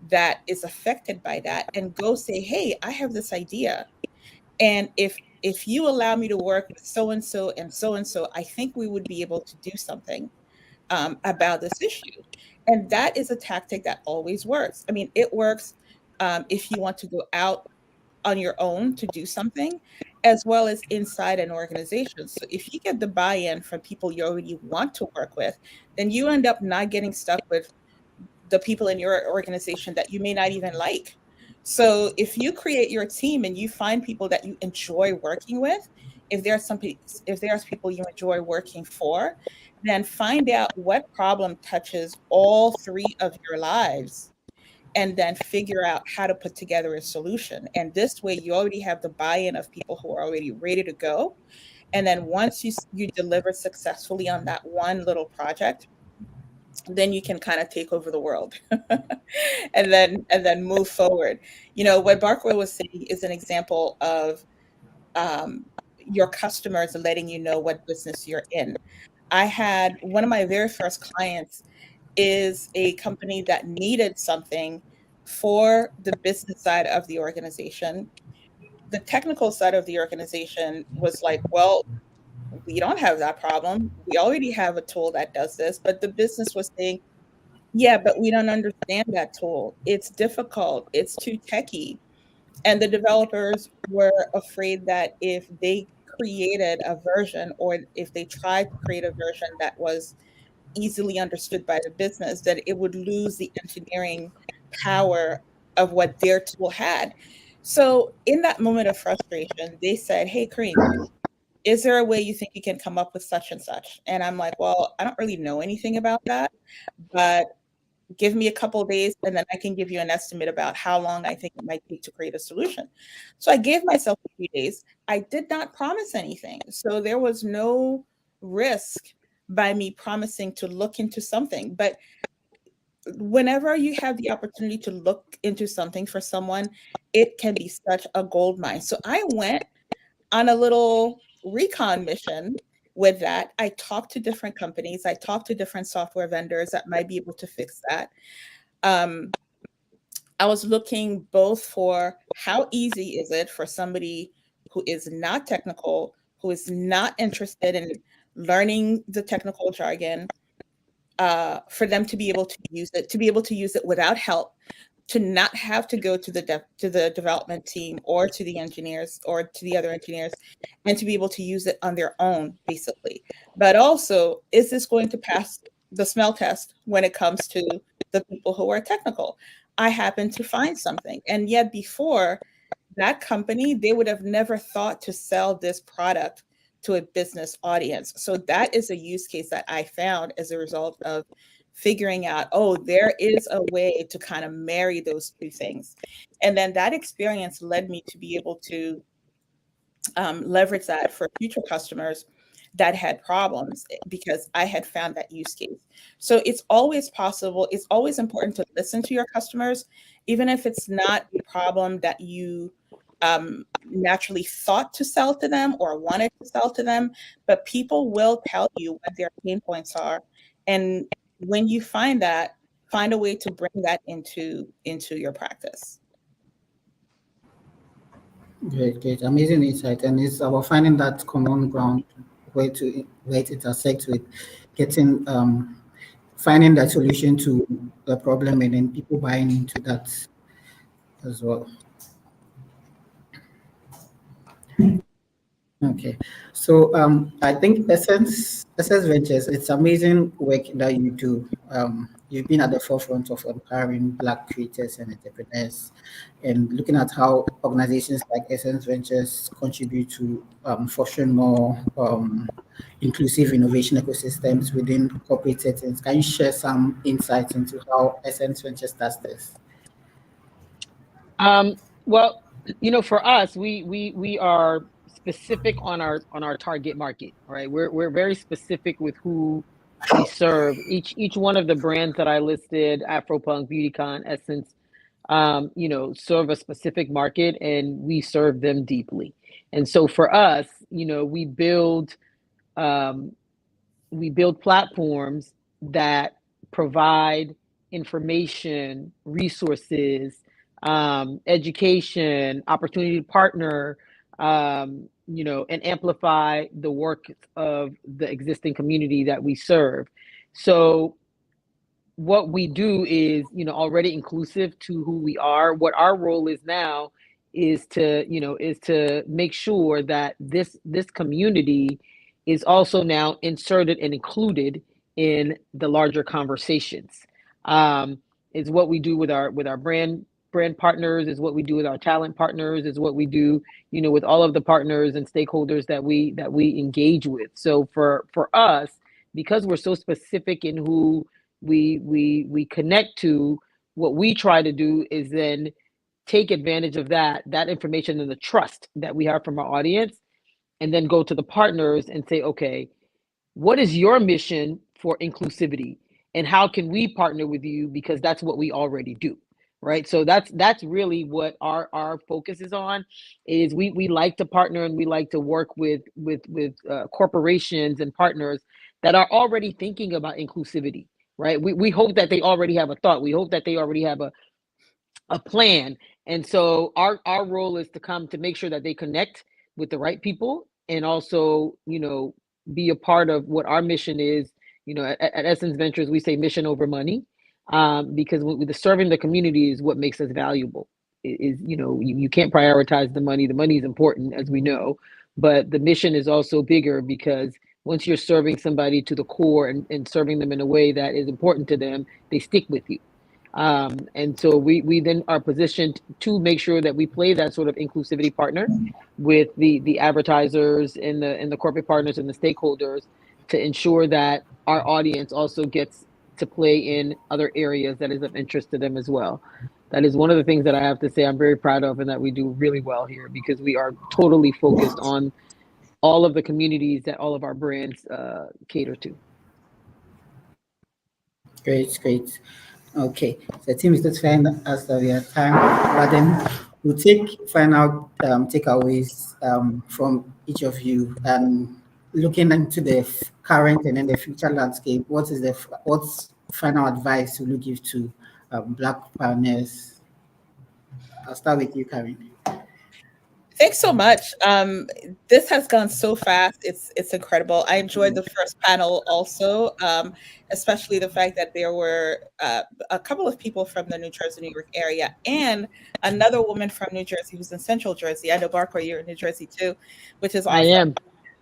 that is affected by that and go say, hey, I have this idea, and if you allow me to work with so and so and so and so, I think we would be able to do something about this issue. And that is a tactic that always works. I mean, it works if you want to go out on your own to do something, as well as inside an organization. So if you get the buy-in from people you already want to work with, then you end up not getting stuck with the people in your organization that you may not even like. So if you create your team and you find people that you enjoy working with, if there's people you enjoy working for, then find out what problem touches all three of your lives, and then figure out how to put together a solution. And this way you already have the buy-in of people who are already ready to go. And then once you deliver successfully on that one little project, then you can kind of take over the world and then move forward. What Barkwa was saying is an example of your customers letting you know what business you're in. I had one of my very first clients is a company that needed something for the business side of the organization. The technical side of the organization was like, well, we don't have that problem. We already have a tool that does this. But the business was saying, yeah, but we don't understand that tool. It's difficult. It's too techy. And the developers were afraid that if they created a version, or if they tried to create a version that was easily understood by the business, that it would lose the engineering power of what their tool had. So in that moment of frustration, they said, hey, Kareem, is there a way you think you can come up with such and such? And I'm like, well, I don't really know anything about that, but give me a couple of days and then I can give you an estimate about how long I think it might take to create a solution. So I gave myself a few days. I did not promise anything. So there was no risk by me promising to look into something. But whenever you have the opportunity to look into something for someone, it can be such a gold mine. So I went on a little recon mission with that. I talked to different companies. I talked to different software vendors that might be able to fix that. I was looking both for how easy is it for somebody who is not technical, who is not interested in learning the technical jargon, for them to be able to use it without help, to not have to go to the development team or to the engineers or to the other engineers, and to be able to use it on their own, basically. But also, is this going to pass the smell test when it comes to the people who are technical? I happened to find something. And yet before, that company, they would have never thought to sell this product to a business audience. So that is a use case that I found as a result of figuring out, oh, there is a way to kind of marry those two things. And then that experience led me to be able to leverage that for future customers that had problems because I had found that use case. So it's always possible. It's always important to listen to your customers, even if it's not a problem that you naturally thought to sell to them or wanted to sell to them, but people will tell you what their pain points are. And when you find that, find a way to bring that into your practice. Great, great, amazing insight, and it's about finding that common ground where it intersects with getting finding that solution to the problem, and then people buying into that as well. Okay, so I think Essence Ventures, it's amazing work that you do. You've been at the forefront of empowering Black creators and entrepreneurs, and looking at how organizations like Essence Ventures contribute to fostering more inclusive innovation ecosystems within corporate settings. Can you share some insights into how Essence Ventures does this? Well, for us, we are specific on our target market, right? We're very specific with who we serve. Each one of the brands that I listed, Afropunk, BeautyCon, Essence, serve a specific market, and we serve them deeply. And so for us, we build platforms that provide information, resources, education, opportunity to partner, and amplify the work of the existing community that we serve. So what we do is, already inclusive to who we are. What our role is now is to make sure that this community is also now inserted and included in the larger conversations. Is what we do with our brand partners, is what we do with our talent partners, is what we do, with all of the partners and stakeholders that we engage with. So for us, because we're so specific in who we connect to, what we try to do is then take advantage of that information and the trust that we have from our audience, and then go to the partners and say, okay, what is your mission for inclusivity, and how can we partner with you, because that's what we already do, right? So that's really what our focus is on. Is we like to partner, and we like to work with corporations and partners that are already thinking about inclusivity, right? We hope that they already have a thought. We hope that they already have a plan. And so our role is to come to make sure that they connect with the right people, and also, be a part of what our mission is. At Essence Ventures, we say mission over money, because with the serving the community is what makes us valuable. You can't prioritize the money. The money is important, as we know, but the mission is also bigger, because once you're serving somebody to the core, and serving them in a way that is important to them, they stick with you. And so we then are positioned to make sure that we play that sort of inclusivity partner with the advertisers and the corporate partners and the stakeholders, to ensure that our audience also gets to play in other areas that is of interest to them as well. That is one of the things that I have to say I'm very proud of, and that we do really well here, because we are totally focused on all of the communities that all of our brands cater to. Great. Okay, so it seems that's fine as we have time, but then we'll take final takeaways from each of you, and looking into the current and then the future landscape. What's final advice will you give to Black pioneers? I'll start with you, Karen. Thanks so much. This has gone so fast. It's incredible. I enjoyed the first panel also, especially the fact that there were a couple of people from the New Jersey, New York area, and another woman from New Jersey who's in Central Jersey. I know, Barker, you're in New Jersey too, which is awesome.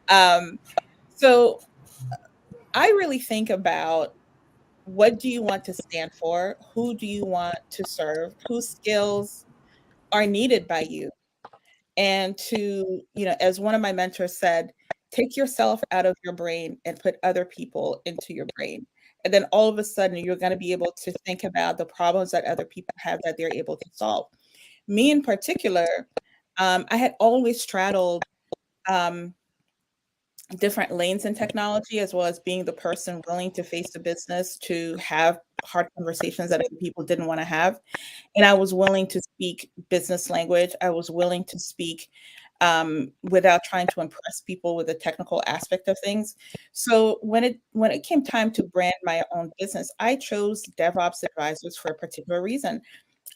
I am. So I really think about, what do you want to stand for? Who do you want to serve? Whose skills are needed by you? And to, as one of my mentors said, take yourself out of your brain and put other people into your brain. And then all of a sudden, you're going to be able to think about the problems that other people have that they're able to solve. Me in particular, I had always straddled different lanes in technology, as well as being the person willing to face the business, to have hard conversations that other people didn't want to have. And I was willing to speak business language. I was willing to speak without trying to impress people with the technical aspect of things. So when it came time to brand my own business, I chose DevOps Advisors for a particular reason.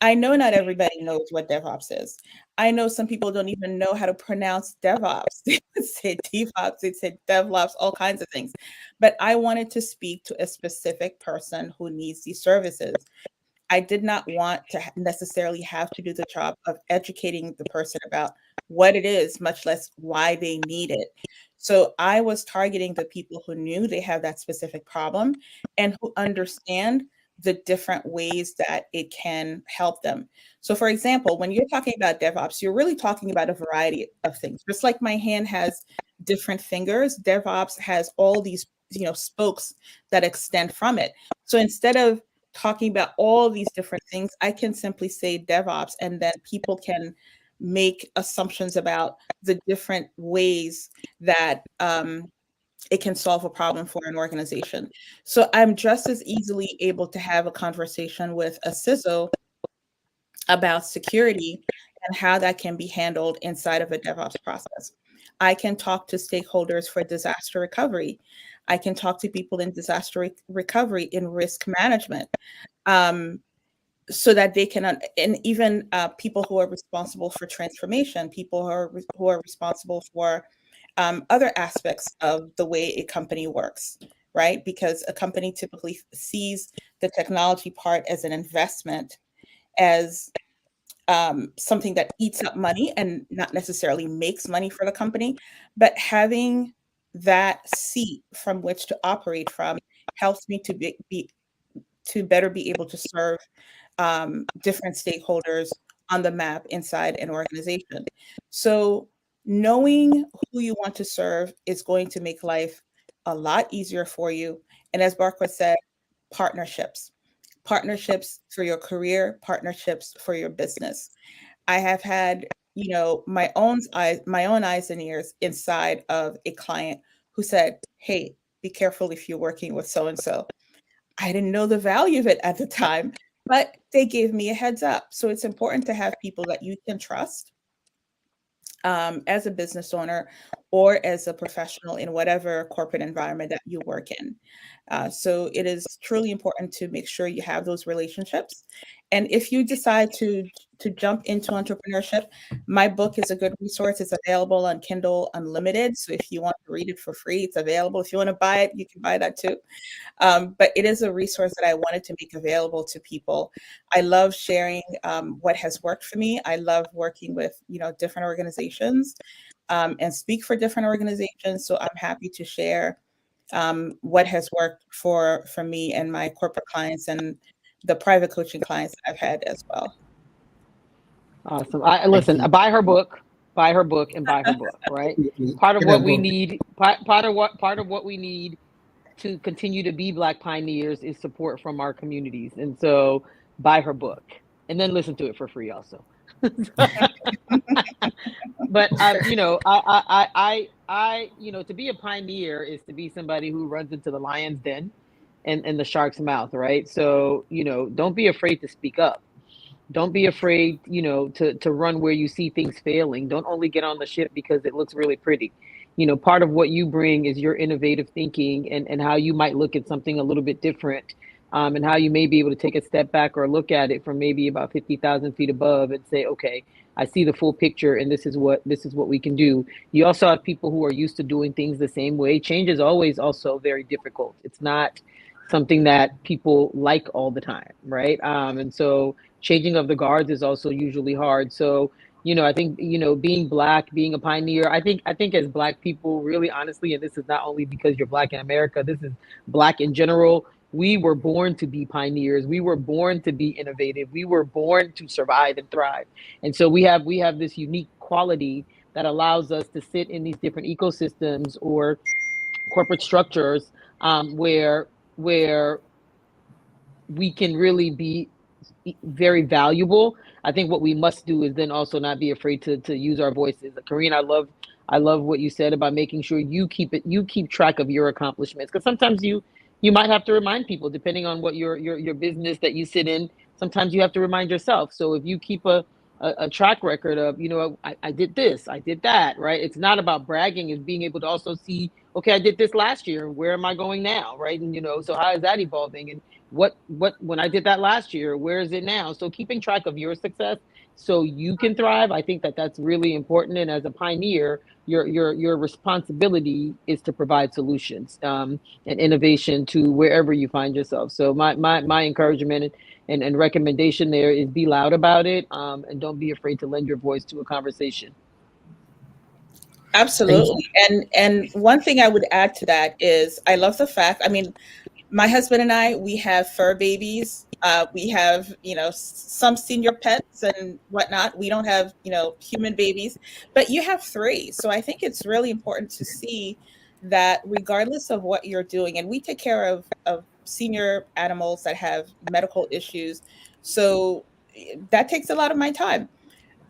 I know not everybody knows what DevOps is. I know some people don't even know how to pronounce DevOps. They would say DevOps, they say DevOps, all kinds of things. But I wanted to speak to a specific person who needs these services. I did not want to necessarily have to do the job of educating the person about what it is, much less why they need it. So I was targeting the people who knew they have that specific problem and who understand the different ways that it can help them. So for example, when you're talking about DevOps, you're really talking about a variety of things. Just like my hand has different fingers, DevOps has all these, spokes that extend from it. So instead of talking about all these different things, I can simply say DevOps, and then people can make assumptions about the different ways that it can solve a problem for an organization. So I'm just as easily able to have a conversation with a CISO about security and how that can be handled inside of a DevOps process. I can talk to stakeholders for disaster recovery. I can talk to people in disaster recovery, in risk management, so that they can, and even people who are responsible for transformation, people who are responsible for other aspects of the way a company works, right? Because a company typically sees the technology part as an investment, as something that eats up money and not necessarily makes money for the company. But having that seat from which to operate from helps me to better be able to serve different stakeholders on the map inside an organization. So knowing who you want to serve is going to make life a lot easier for you. And as Barker said, partnerships for your career, partnerships for your business. I have had, my own eyes and ears inside of a client who said, "Hey, be careful if you're working with so and so." I didn't know the value of it at the time, but they gave me a heads up. So it's important to have people that you can trust as a business owner or as a professional in whatever corporate environment that you work in. So it is truly important to make sure you have those relationships. And if you decide to jump into entrepreneurship, my book is a good resource. It's available on Kindle Unlimited. So if you want to read it for free, it's available. If you want to buy it, you can buy that too. But it is a resource that I wanted to make available to people. I love sharing what has worked for me. I love working with different organizations and speak for different organizations. So I'm happy to share what has worked for me and my corporate clients and the private coaching clients that I've had as well. Awesome. Listen, buy her book, and buy her book, right? Part of what we need, part of what we need to continue to be Black pioneers is support from our communities. And so buy her book and then listen to it for free also. But to be a pioneer is to be somebody who runs into the lion's den and the shark's mouth, right? So, don't be afraid to speak up. Don't be afraid, to run where you see things failing. Don't only get on the ship because it looks really pretty. Part of what you bring is your innovative thinking and how you might look at something a little bit different, and how you may be able to take a step back or look at it from maybe about 50,000 feet above and say, okay, I see the full picture and this is what we can do. You also have people who are used to doing things the same way. Change is always also very difficult. It's not something that people like all the time, right? And so changing of the guards is also usually hard. So, I think, being Black, being a pioneer, I think as Black people, really honestly, and this is not only because you're Black in America, this is Black in general, we were born to be pioneers. We were born to be innovative. We were born to survive and thrive. And so we have this unique inequality that allows us to sit in these different ecosystems or corporate structures where we can really be very valuable. I think what we must do is then also not be afraid to use our voices. Karine, I love what you said about making sure you keep track of your accomplishments, because sometimes you might have to remind people depending on what your business that you sit in. Sometimes you have to remind yourself. So if you keep a track record of, I did this, I did that, right? It's not about bragging, it's being able to also see, okay, I did this last year, where am I going now, right? And so how is that evolving? And what when I did that last year, where is it now? So keeping track of your success so you can thrive, I think that that's really important. And as a pioneer, your responsibility is to provide solutions and innovation to wherever you find yourself. So my encouragement and recommendation there is be loud about it, and don't be afraid to lend your voice to a conversation. Absolutely. And one thing I would add to that is I love the fact, I mean, my husband and I, we have fur babies. We have, some senior pets and whatnot. We don't have, human babies, but you have 3. So I think it's really important to see that regardless of what you're doing, and we take care of senior animals that have medical issues. So that takes a lot of my time.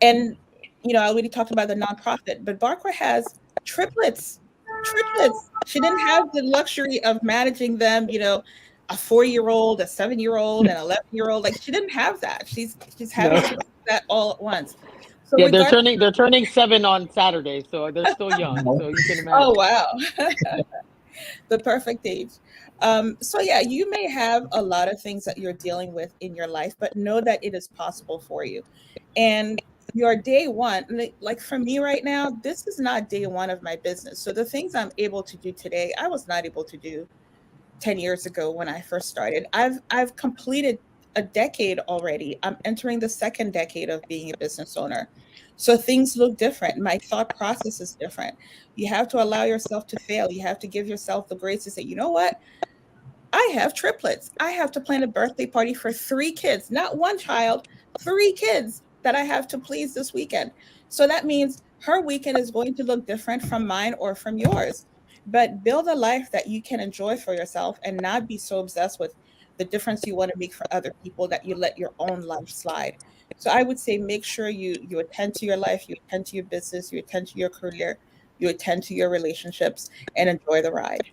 And, I already talked about the nonprofit, but Barker has triplets. Triplets. She didn't have the luxury of managing them, a 4-year-old, a 7-year-old, an 11-year-old. Like, she didn't have that. She's having to do that all at once. So Yeah, they're turning 7 on Saturday, so they're still young. So you can imagine. Oh, wow. The perfect age. So yeah, you may have a lot of things that you're dealing with in your life, but know that it is possible for you. And your day one, like for me right now, this is not day one of my business. So the things I'm able to do today, I was not able to do 10 years ago when I first started. I've completed a decade already. I'm entering the second decade of being a business owner. So things look different. My thought process is different. You have to allow yourself to fail. You have to give yourself the grace to say, you know what? I have triplets. I have to plan a birthday party for 3 kids, not one child, 3 kids that I have to please this weekend. So that means her weekend is going to look different from mine or from yours. But build a life that you can enjoy for yourself and not be so obsessed with the difference you want to make for other people that you let your own life slide. So I would say make sure you attend to your life, you attend to your business, you attend to your career, you attend to your relationships, and enjoy the ride.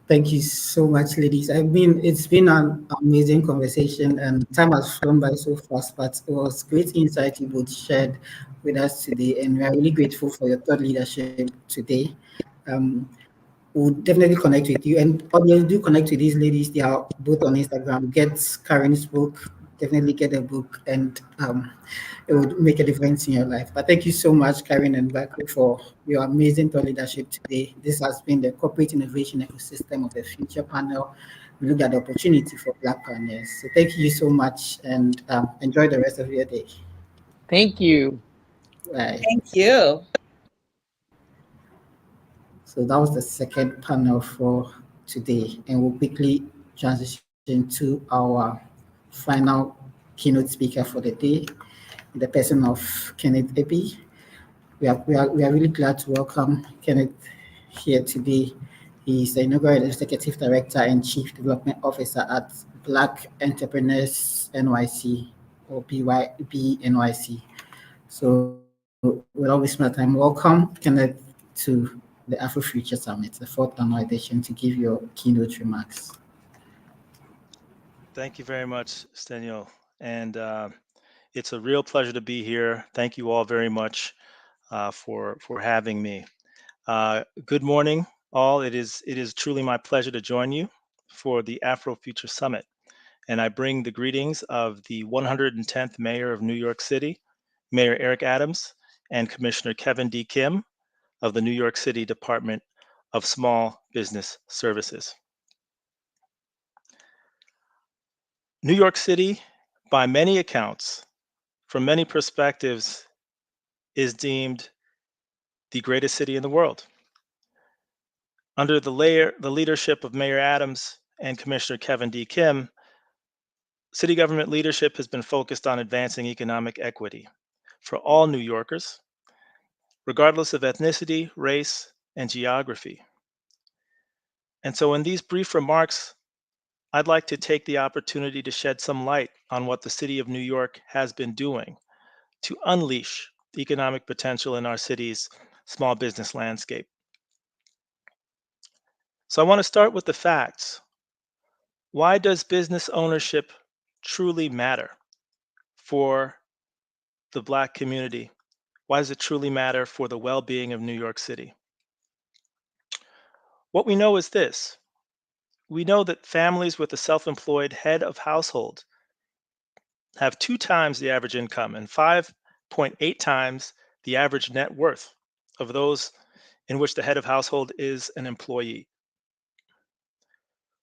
Thank you so much, ladies. I mean, it's been an amazing conversation, and time has flown by so fast, but it was great insight you both shared with us today, and we are really grateful for your thought leadership today. Um, we'll definitely connect with you, and audience, do connect with these ladies. They are both on Instagram. Get Karen's book, definitely get a book, and it would make a difference in your life. But thank you so much, Karen and Baku, for your amazing thought leadership today. This has been the Corporate Innovation Ecosystem of the Future panel. We look at the opportunity for Black pioneers. So thank you so much, and enjoy the rest of your day. Thank you. Bye. Thank you. So that was the second panel for today, and we'll quickly transition to our final keynote speaker for the day, the person of Kenneth Epi. We are really glad to welcome Kenneth here today. He's the inaugural Executive Director and Chief Development Officer at Black Entrepreneurs NYC, or BNYC. So without wasting my time, welcome Kenneth to the Afro Future Summit, the fourth annual edition, to give your keynote remarks. Thank you very much, Steniel. And it's a real pleasure to be here. Thank you all very much for having me. Good morning, all. It is truly my pleasure to join you for the Afro Future Summit. And I bring the greetings of the 110th Mayor of New York City, Mayor Eric Adams, and Commissioner Kevin D. Kim of the New York City Department of Small Business Services. New York City, by many accounts, from many perspectives, is deemed the greatest city in the world. Under the leadership of Mayor Adams and Commissioner Kevin D. Kim, city government leadership has been focused on advancing economic equity. for all New Yorkers, regardless of ethnicity, race, and geography. And so in these brief remarks, I'd like to take the opportunity to shed some light on what the City of New York has been doing to unleash the economic potential in our city's small business landscape. So I want to start with the facts. Why does business ownership truly matter for the Black community? Why does it truly matter for the well-being of New York City? What we know is this. We know that families with a self-employed head of household have 2 times the average income and 5.8 times the average net worth of those in which the head of household is an employee.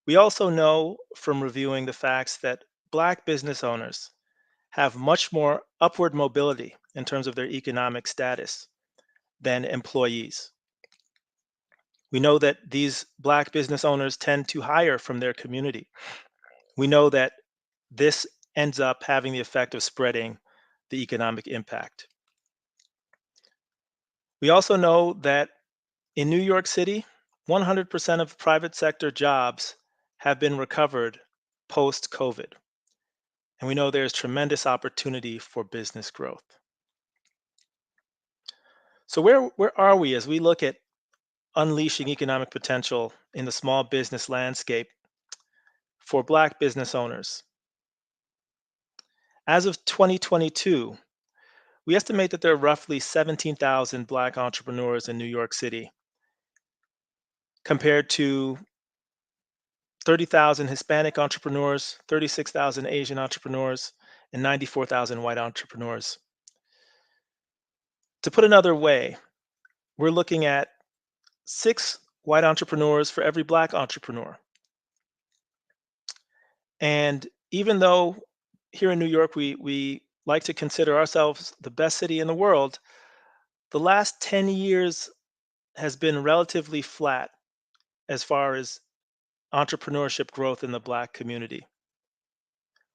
We also know from reviewing the facts that Black business owners have much more upward mobility in terms of their economic status than employees. We know that these Black business owners tend to hire from their community. We know that this ends up having the effect of spreading the economic impact. We also know that in New York City, 100% of private sector jobs have been recovered post-COVID. And we know there's tremendous opportunity for business growth. So where are we as we look at unleashing economic potential in the small business landscape for Black business owners? As of 2022, we estimate that there are roughly 17,000 Black entrepreneurs in New York City, compared to 30,000 Hispanic entrepreneurs, 36,000 Asian entrepreneurs, and 94,000 white entrepreneurs. To put another way, we're looking at 6 white entrepreneurs for every Black entrepreneur. And even though here in New York, we like to consider ourselves the best city in the world, the last 10 years has been relatively flat as far as entrepreneurship growth in the Black community,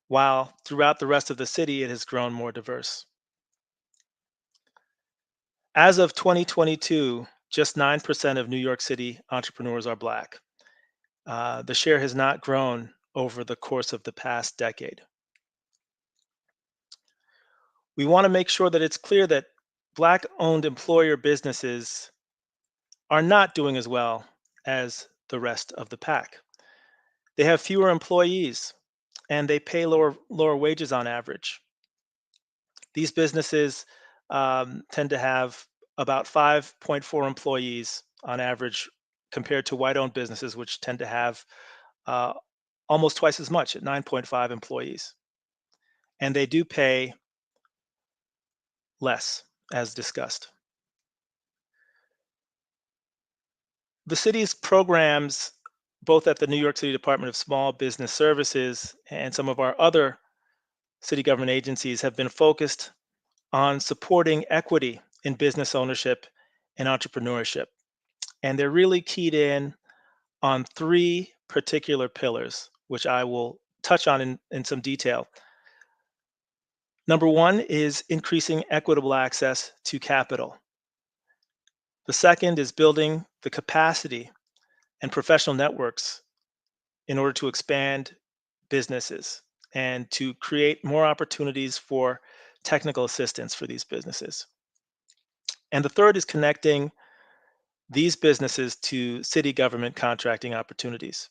while throughout the rest of the city, it has grown more diverse. As of 2022, just 9% of New York City entrepreneurs are Black. The share has not grown over the course of the past decade. We want to make sure that it's clear that Black-owned employer businesses are not doing as well as the rest of the pack. They have fewer employees and they pay lower wages on average. These businesses tend to have about 5.4 employees on average compared to white-owned businesses, which tend to have almost twice as much at 9.5 employees. And they do pay less, as discussed. The city's programs, both at the New York City Department of Small Business Services and some of our other city government agencies, have been focused on supporting equity in business ownership and entrepreneurship. And they're really keyed in on 3 particular pillars, which I will touch on in some detail. Number 1 is increasing equitable access to capital. The second is building the capacity and professional networks in order to expand businesses and to create more opportunities for technical assistance for these businesses. And the third is connecting these businesses to city government contracting opportunities.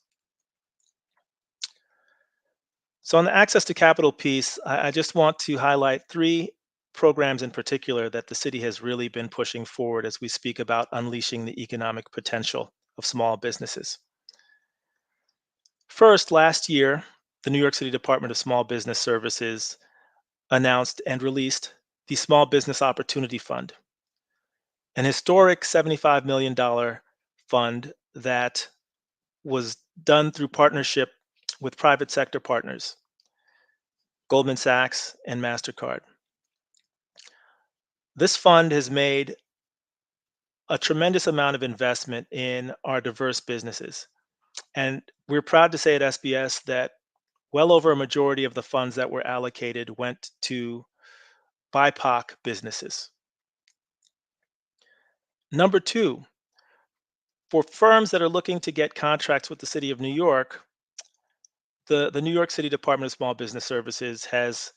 So on the access to capital piece, I just want to highlight 3 programs in particular that the city has really been pushing forward as we speak about unleashing the economic potential of small businesses. First, last year, the New York City Department of Small Business Services announced and released the Small Business Opportunity Fund, an historic $75 million fund that was done through partnership with private sector partners, Goldman Sachs and MasterCard. This fund has made a tremendous amount of investment in our diverse businesses. And we're proud to say at SBS that well over a majority of the funds that were allocated went to BIPOC businesses. Number two, for firms that are looking to get contracts with the City of New York, the New York City Department of Small Business Services has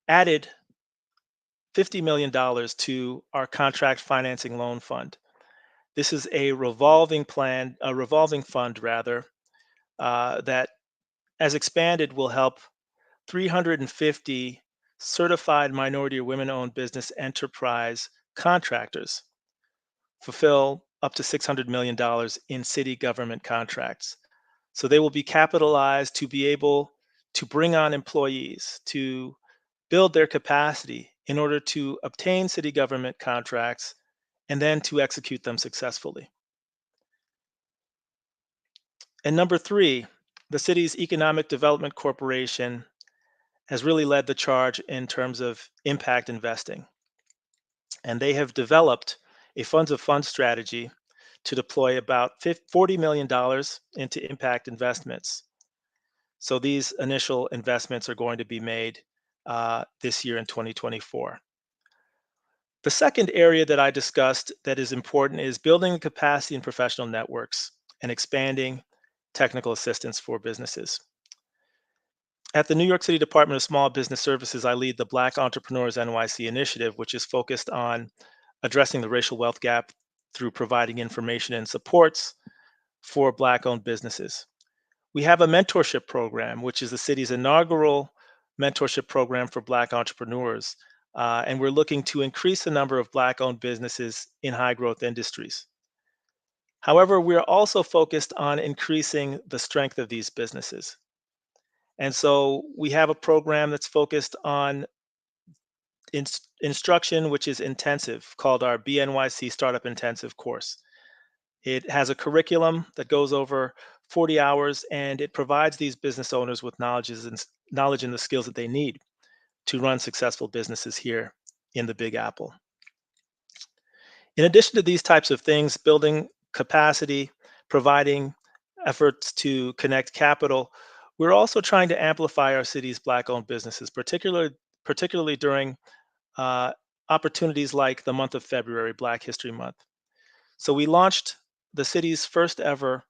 added $50 million to our contract financing loan fund. This is a revolving fund rather, that as expanded will help 350 certified minority or women-owned business enterprise contractors fulfill up to $600 million in city government contracts. So they will be capitalized to be able to bring on employees, to build their capacity in order to obtain city government contracts and then to execute them successfully. And number three, the city's Economic Development Corporation has really led the charge in terms of impact investing. And they have developed a funds of funds strategy to deploy about $40 million into impact investments. So these initial investments are going to be made this year in 2024. The second area that I discussed that is important is building the capacity in professional networks and expanding technical assistance for businesses. At the New York City Department of Small Business Services, I lead the Black Entrepreneurs NYC initiative, which is focused on addressing the racial wealth gap through providing information and supports for Black-owned businesses. We have a mentorship program, which is the city's inaugural mentorship program for Black entrepreneurs, and we're looking to increase the number of Black-owned businesses in high-growth industries. However, we're also focused on increasing the strength of these businesses. And so we have a program that's focused on instruction, which is intensive, called our BNYC Startup Intensive course. It has a curriculum that goes over 40 hours, and it provides these business owners with knowledge and the skills that they need to run successful businesses here in the Big Apple. In addition to these types of things, building capacity, providing efforts to connect capital, we're also trying to amplify our city's Black-owned businesses, particularly during opportunities like the month of February, Black History Month. So we launched the city's first ever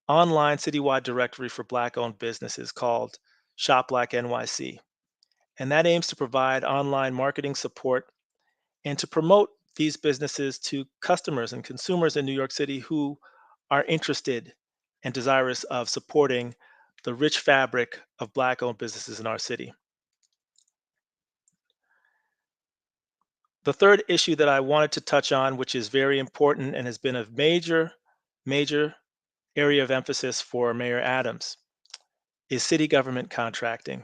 online citywide directory for Black-owned businesses called Shop Black NYC. And that aims to provide online marketing support and to promote these businesses to customers and consumers in New York City who are interested and desirous of supporting the rich fabric of Black-owned businesses in our city. The third issue that I wanted to touch on, which is very important and has been a major area of emphasis for Mayor Adams, is city government contracting.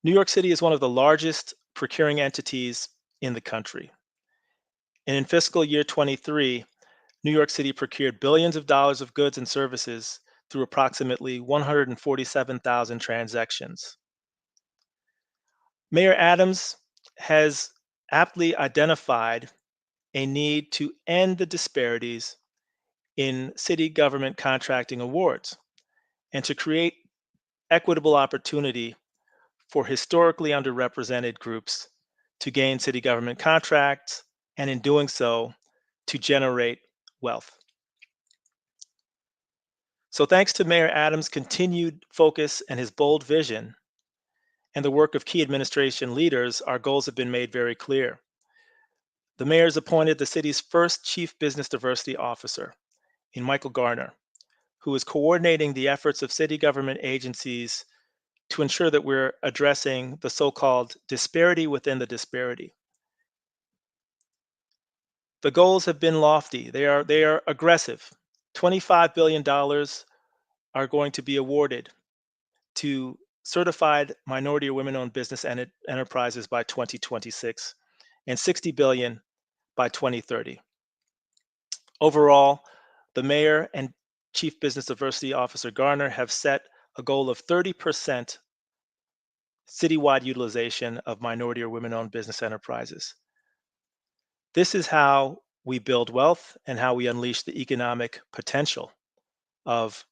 New York City is one of the largest procuring entities in the country. And in fiscal year 23, New York City procured billions of dollars of goods and services through approximately 147,000 transactions. Mayor Adams has aptly identified a need to end the disparities in city government contracting awards and to create equitable opportunity for historically underrepresented groups to gain city government contracts, and in doing so, to generate wealth. So thanks to Mayor Adams' continued focus and his bold vision and the work of key administration leaders, our goals have been made very clear. The mayor's appointed the city's first chief business diversity officer in Michael Garner, who is coordinating the efforts of city government agencies to ensure that we're addressing the so-called disparity within the disparity. The goals have been lofty. They are aggressive. $25 billion are going to be awarded to certified minority or women-owned business enterprises by 2026, and $60 billion by 2030. Overall, the mayor and Chief Business Diversity Officer Garner have set a goal of 30% citywide utilization of minority or women-owned business enterprises. This is how we build wealth and how we unleash the economic potential of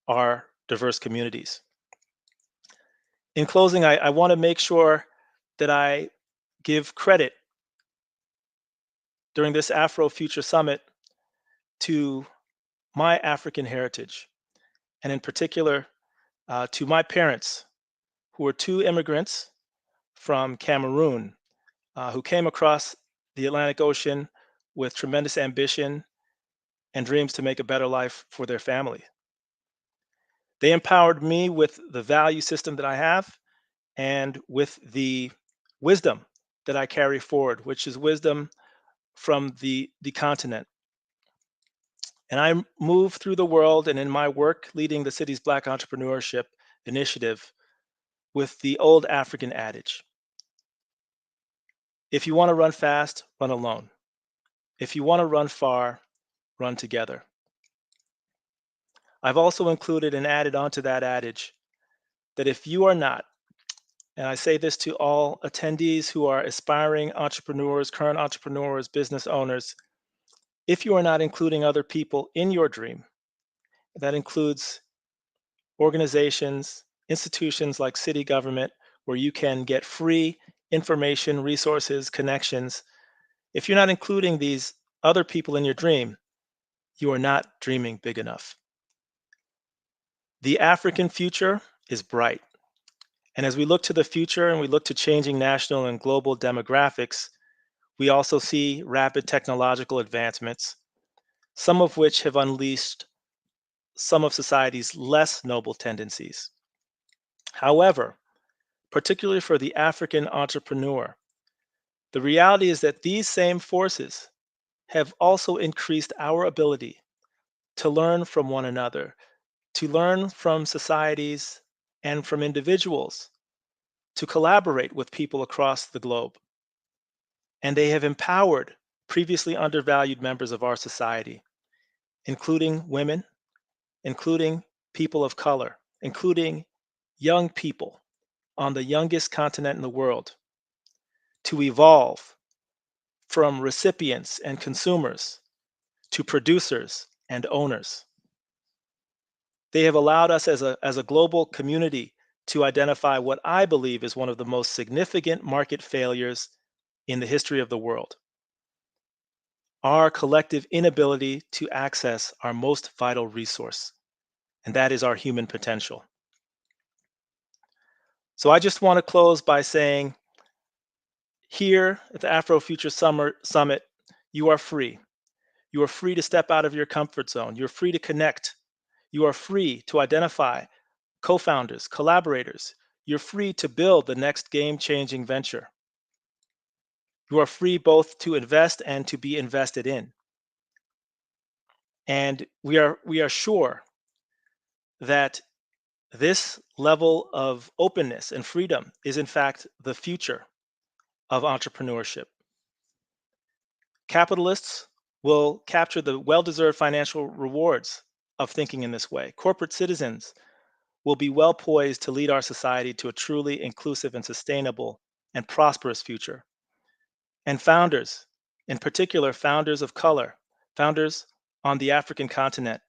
our diverse communities. In closing, I want to make sure that I give credit during this Afro Future Summit to my African heritage, and in particular to my parents, who were two immigrants from Cameroon who came across the Atlantic Ocean with tremendous ambition and dreams to make a better life for their family. They empowered me with the value system that I have and with the wisdom that I carry forward, which is wisdom from the continent. And I move through the world and in my work leading the city's Black Entrepreneurship Initiative with the old African adage: if you want to run fast, run alone. If you want to run far, run together. I've also included and added onto that adage that if you are not, and I say this to all attendees who are aspiring entrepreneurs, current entrepreneurs, business owners, if you are not including other people in your dream, that includes organizations, institutions like city government, where you can get free information, resources, connections. If you're not including these other people in your dream, you are not dreaming big enough. The African future is bright. And as we look to the future and we look to changing national and global demographics, we also see rapid technological advancements, some of which have unleashed some of society's less noble tendencies. However, particularly for the African entrepreneur, the reality is that these same forces have also increased our ability to learn from one another, to learn from societies and from individuals, to collaborate with people across the globe. And they have empowered previously undervalued members of our society, including women, including people of color, including young people on the youngest continent in the world, to evolve from recipients and consumers to producers and owners. They have allowed us as a global community to identify what I believe is one of the most significant market failures in the history of the world: our collective inability to access our most vital resource, and that is our human potential. So I just want to close by saying, here at the Afro Future Summit, you are free. You are free to step out of your comfort zone. You're free to connect. You are free to identify co-founders, collaborators. You're free to build the next game-changing venture. You are free both to invest and to be invested in. And we are sure that this level of openness and freedom is in fact the future of entrepreneurship. Capitalists will capture the well-deserved financial rewards of thinking in this way. Corporate citizens will be well poised to lead our society to a truly inclusive and sustainable and prosperous future. And founders, in particular founders of color, founders on the African continent,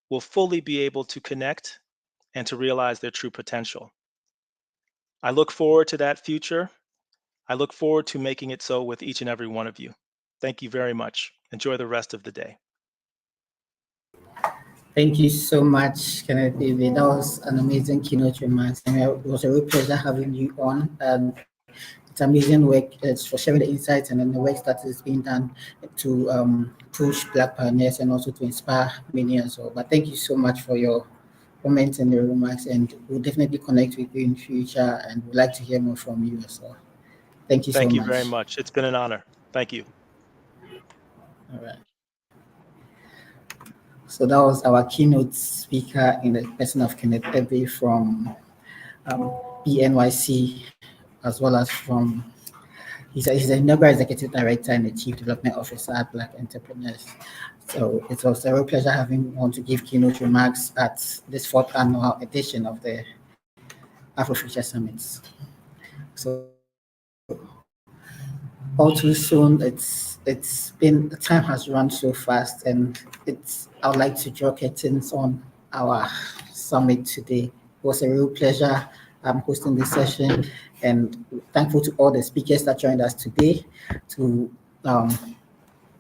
will fully be able to connect and to realize their true potential. I look forward to that future. I look forward to making it so with each and every one of you. Thank you very much. Enjoy the rest of the day. Thank you so much, Kenneth David. That was an amazing keynote remarks, and it was a real pleasure having you on. It's amazing work. It's for sharing the insights and then the work that is being done to push Black pioneers and also to inspire many as well. But thank you so much for your comments and your remarks, and we'll definitely connect with you in future, and we'd like to hear more from you as well. Thank you so much. Thank you very much. It's been an honor. Thank you. All right. So that was our keynote speaker in the person of Kenneth Ebe from BNYC, as well as from, he's a inaugural executive director and the chief development officer at Black Entrepreneurs. So it was a real pleasure having him on to give keynote remarks at this fourth annual edition of the Afro Future Summits. So all too soon, it's been, the time has run so fast, and I would like to draw curtains on our summit today. It was a real pleasure hosting this session, and thankful to all the speakers that joined us today to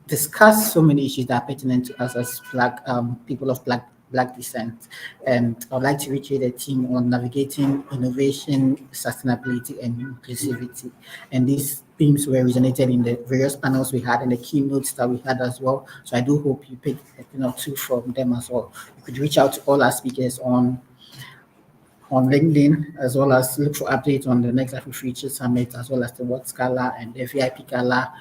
discuss so many issues that are pertinent to us as Black people of Black descent. And I'd like to reach the team on navigating innovation, sustainability, and inclusivity. And these themes were resonated in the various panels we had and the keynotes that we had as well. So I do hope you picked two from them as well. You could reach out to all our speakers on LinkedIn, as well as look for updates on the next Afro Future Summit, as well as the World Gala and the VIP Gala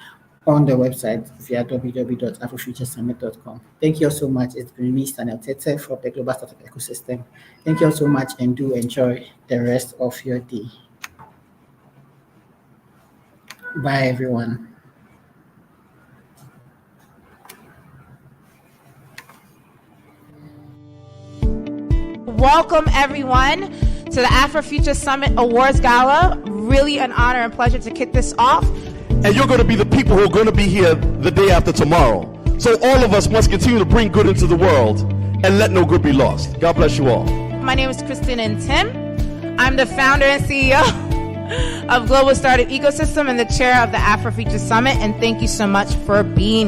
on the website via www.afrofuturesummit.com. Thank you all so much. It's been me, Stanley Tete from the Global Startup Ecosystem. Thank you all so much, and do enjoy the rest of your day. Bye, everyone. Welcome, everyone, to the Afro Future Summit Awards Gala. Really an honor and pleasure to kick this off. And you're going to be the people who are going to be here the day after tomorrow. So all of us must continue to bring good into the world and let no good be lost. God bless you all. My name is Christine and Tim. I'm the founder and CEO of Global Startup Ecosystem and the chair of the Afro Future Summit. And thank you so much for being here.